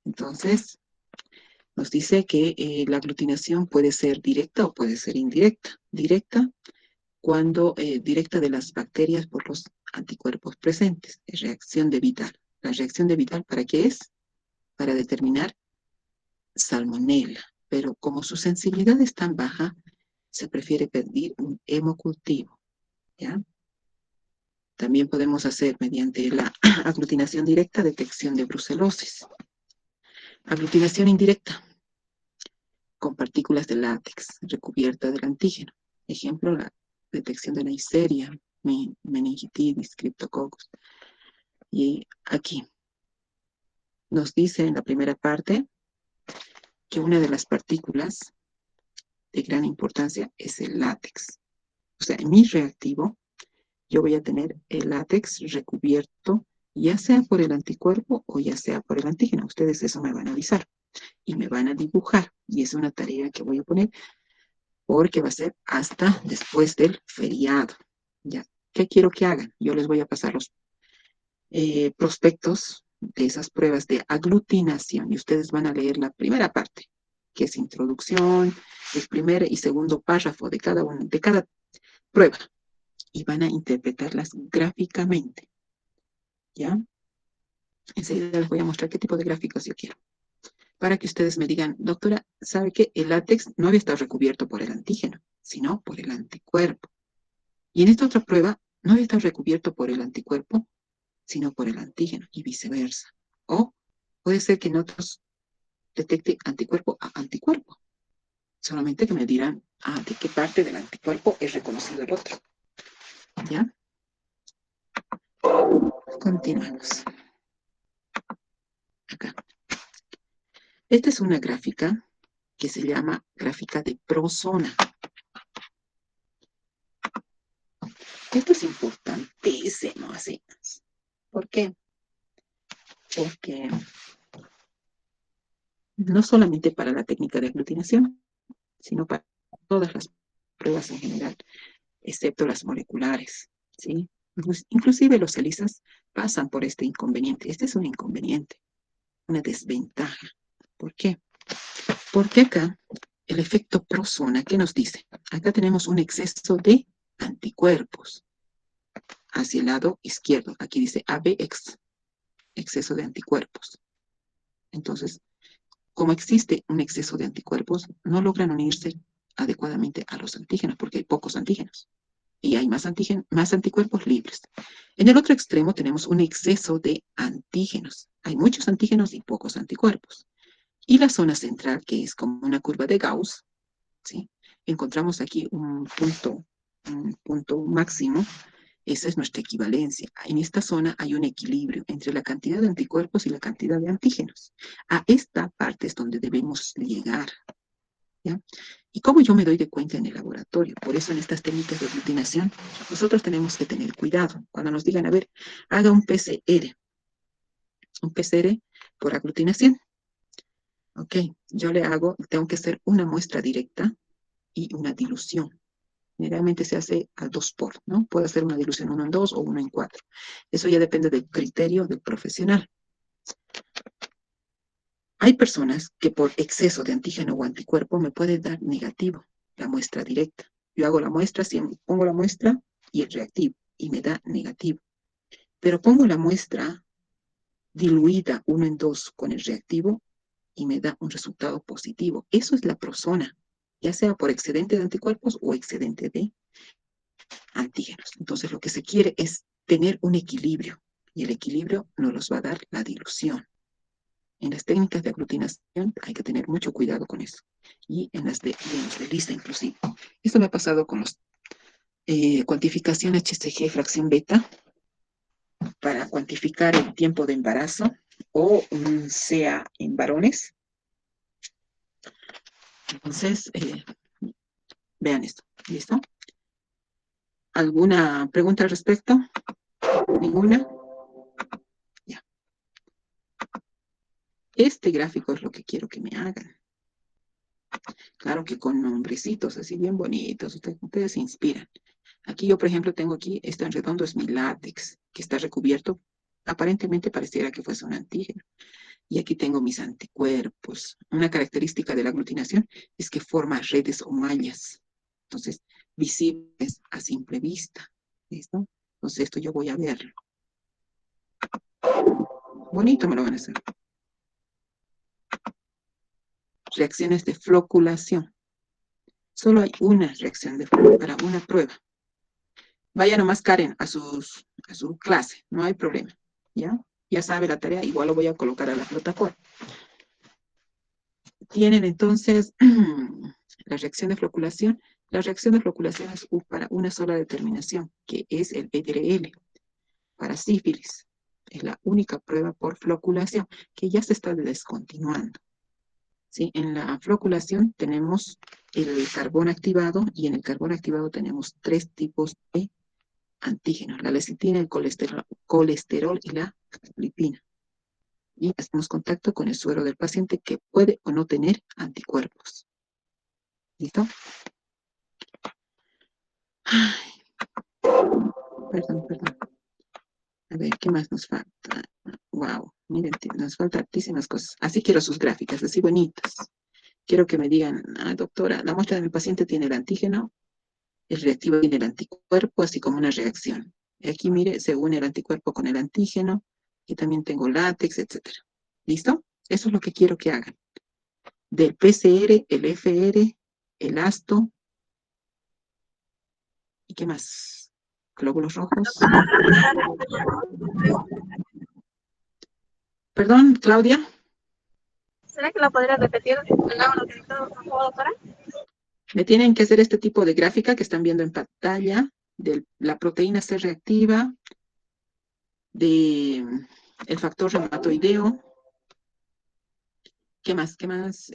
A: Entonces, nos dice que la aglutinación puede ser directa o puede ser indirecta. Directa directa de las bacterias por los anticuerpos presentes, es reacción de Vidal. ¿La reacción de Vidal para qué es? Para determinar salmonela, pero como su sensibilidad es tan baja, se prefiere pedir un hemocultivo, ¿ya? También podemos hacer mediante la aglutinación directa detección de brucelosis. Aglutinación indirecta con partículas de látex recubierta del antígeno. Ejemplo, la detección de Neisseria, meningitis, Cryptococcus. Y aquí nos dice en la primera parte que una de las partículas de gran importancia es el látex. O sea, en mi reactivo yo voy a tener el látex recubierto ya sea por el anticuerpo o ya sea por el antígeno. Ustedes eso me van a avisar y me van a dibujar. Y es una tarea que voy a poner porque va a ser hasta después del feriado. ¿Ya? ¿Qué quiero que hagan? Yo les voy a pasar los prospectos de esas pruebas de aglutinación y ustedes van a leer la primera parte, que es introducción, el primer y segundo párrafo de cada prueba y van a interpretarlas gráficamente, ¿ya? Enseguida les voy a mostrar qué tipo de gráficos yo quiero. para que ustedes me digan, doctora, ¿sabe qué? El látex no había estado recubierto por el antígeno, sino por el anticuerpo. Y en esta otra prueba, no había estado recubierto por el anticuerpo, sino por el antígeno, y viceversa. O puede ser que en otros detecte anticuerpo a anticuerpo. Solamente que me dirán, de qué parte del anticuerpo es reconocido el otro. ¿Ya? Continuamos. Acá. Esta es una gráfica que se llama gráfica de prozona. Esto es importantísimo, así. ¿Por qué? Porque no solamente para la técnica de aglutinación, sino para todas las pruebas en general, excepto las moleculares, ¿sí? Inclusive los ELISAs pasan por este inconveniente. Este es un inconveniente, una desventaja. ¿Por qué? Porque acá el efecto prozona, ¿qué nos dice? Acá tenemos un exceso de anticuerpos hacia el lado izquierdo. Aquí dice ABX, exceso de anticuerpos. Entonces, como existe un exceso de anticuerpos, no logran unirse adecuadamente a los antígenos, porque hay pocos antígenos y hay más anticuerpos libres. En el otro extremo tenemos un exceso de antígenos. Hay muchos antígenos y pocos anticuerpos. Y la zona central, que es como una curva de Gauss, ¿sí? Encontramos aquí un punto máximo. Esa es nuestra equivalencia. En esta zona hay un equilibrio entre la cantidad de anticuerpos y la cantidad de antígenos. A esta parte es donde debemos llegar, ¿ya? ¿Y cómo yo me doy de cuenta en el laboratorio? Por eso en estas técnicas de aglutinación, nosotros tenemos que tener cuidado. Cuando nos digan, a ver, haga un PCR por aglutinación. Ok, yo le hago, tengo que hacer una muestra directa y una dilución. Generalmente se hace a 2 por, ¿no? Puede hacer una dilución 1 en 2 o 1 en 4. Eso ya depende del criterio del profesional. Hay personas que por exceso de antígeno o anticuerpo me pueden dar negativo la muestra directa. Yo hago la muestra, pongo la muestra y el reactivo y me da negativo. Pero pongo la muestra diluida 1 en 2 con el reactivo y me da un resultado positivo. Eso es la prozona, ya sea por excedente de anticuerpos o excedente de antígenos. Entonces lo que se quiere es tener un equilibrio y el equilibrio nos los va a dar la dilución. En las técnicas de aglutinación hay que tener mucho cuidado con eso. Y en las de lista inclusive. Esto me ha pasado con los cuantificación HCG fracción beta para cuantificar el tiempo de embarazo o sea en varones. Entonces, vean esto. ¿Listo? ¿Alguna pregunta al respecto? ¿Ninguna? Ya. Este gráfico es lo que quiero que me hagan. Claro que con nombrecitos así bien bonitos, ustedes se inspiran. Aquí yo, por ejemplo, tengo aquí, esto en redondo es mi látex, que está recubierto. Aparentemente pareciera que fuese un antígeno. Y aquí tengo mis anticuerpos. Una característica de la aglutinación es que forma redes o mallas. Entonces, visibles a simple vista. ¿Listo? Entonces, esto yo voy a verlo. Bonito me lo van a hacer. Reacciones de floculación. Solo hay una reacción para una prueba. Vaya nomás, Karen, a su clase. No hay problema. ¿Ya? Ya sabe la tarea. Igual lo voy a colocar a la plataforma. Tienen entonces la reacción de floculación. La reacción de floculación es para una sola determinación, que es el PDL. Para sífilis, es la única prueba por floculación, que ya se está descontinuando. ¿Sí? En la floculación tenemos el carbón activado, y en el carbón activado tenemos 3 tipos de antígenos: la lecitina, el colesterol y la lipina. Y hacemos contacto con el suero del paciente, que puede o no tener anticuerpos. ¿Listo? Ay, perdón. A ver, ¿qué más nos falta? Wow, miren, nos faltan altísimas cosas. Así quiero sus gráficas, así bonitas. Quiero que me digan, doctora, la muestra de mi paciente tiene el antígeno, el reactivo tiene el anticuerpo, así como una reacción. Y aquí, mire, se une el anticuerpo con el antígeno, y también tengo látex, etc. ¿Listo? Eso es lo que quiero que hagan. Del PCR, el FR, el ASTO, ¿y qué más? Glóbulos rojos. Perdón, Claudia.
B: ¿Será que la podría repetir de nuevo lo que dijo, por favor, doctora?
A: Me tienen que hacer este tipo de gráfica que están viendo en pantalla, de la proteína C reactiva, de el factor reumatoideo. ¿Qué más? ¿Qué más?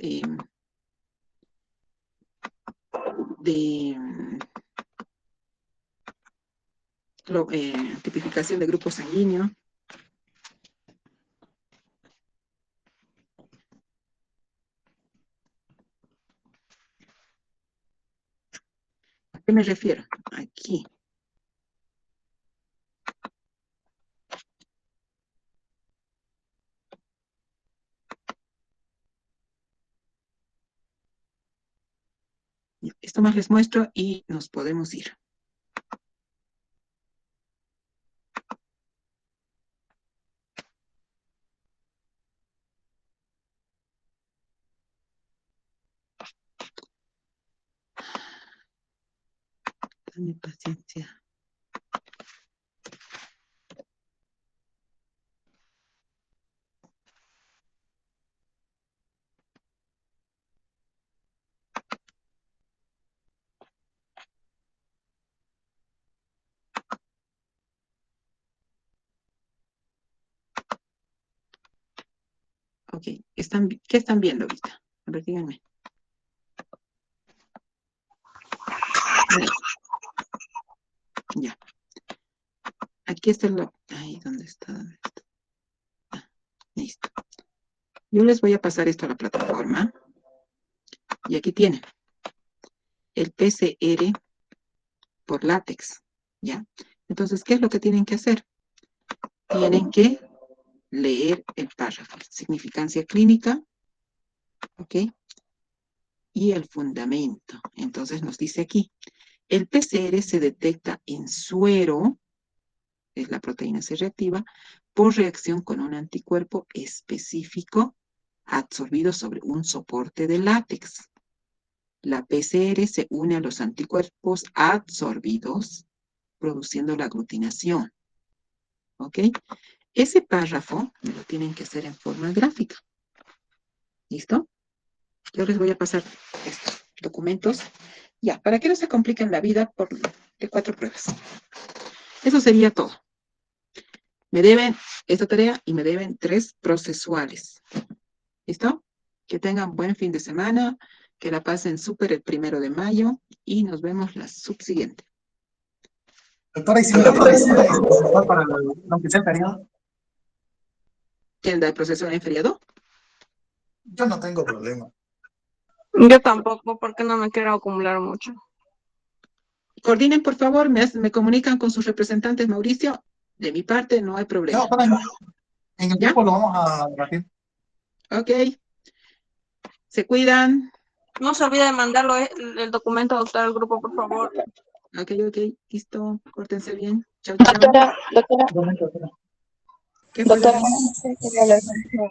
A: De tipificación de grupo sanguíneo. ¿A qué me refiero? Aquí. Esto más les muestro y nos podemos ir. Dame paciencia. Ok, ¿qué están viendo ahorita? A ver, díganme. Ya. Aquí está lo... Ay, ¿dónde está? ¿Dónde está? Ah, listo. Yo les voy a pasar esto a la plataforma. Y aquí tienen el PCR por látex, ¿ya? Entonces, ¿qué es lo que tienen que hacer? Tienen que leer el párrafo, significancia clínica, ¿ok? Y el fundamento. Entonces nos dice aquí, el PCR se detecta en suero, es la proteína C reactiva, por reacción con un anticuerpo específico absorbido sobre un soporte de látex. La PCR se une a los anticuerpos absorbidos, produciendo la aglutinación. ¿Ok? Ese párrafo me lo tienen que hacer en forma gráfica. ¿Listo? Yo les voy a pasar estos documentos. Ya, para que no se compliquen la vida por de 4 pruebas. Eso sería todo. Me deben esta tarea y me deben 3 procesuales. ¿Listo? Que tengan buen fin de semana, que la pasen súper el 1 de mayo y nos vemos la subsiguiente.
D: Doctora, ¿y si me lo puede decir para aunque sea periodo?
A: ¿Quién da el proceso en feriado?
D: Yo no tengo problema.
B: Yo tampoco, porque no me quiero acumular mucho.
A: Coordinen, por favor, me comunican con sus representantes, Mauricio. De mi parte, no hay problema.
D: No, para en el
A: ¿Ya?
D: grupo lo vamos a debatir.
A: Ok. Se cuidan.
B: No se olvide de mandarlo el documento, doctor, al grupo, por favor.
A: Ok. Listo. Córtense bien. Chao, chao.
B: Doctora.
A: ¿Qué fue,
B: Doctora,
A: bebé?
B: quería hablar contigo.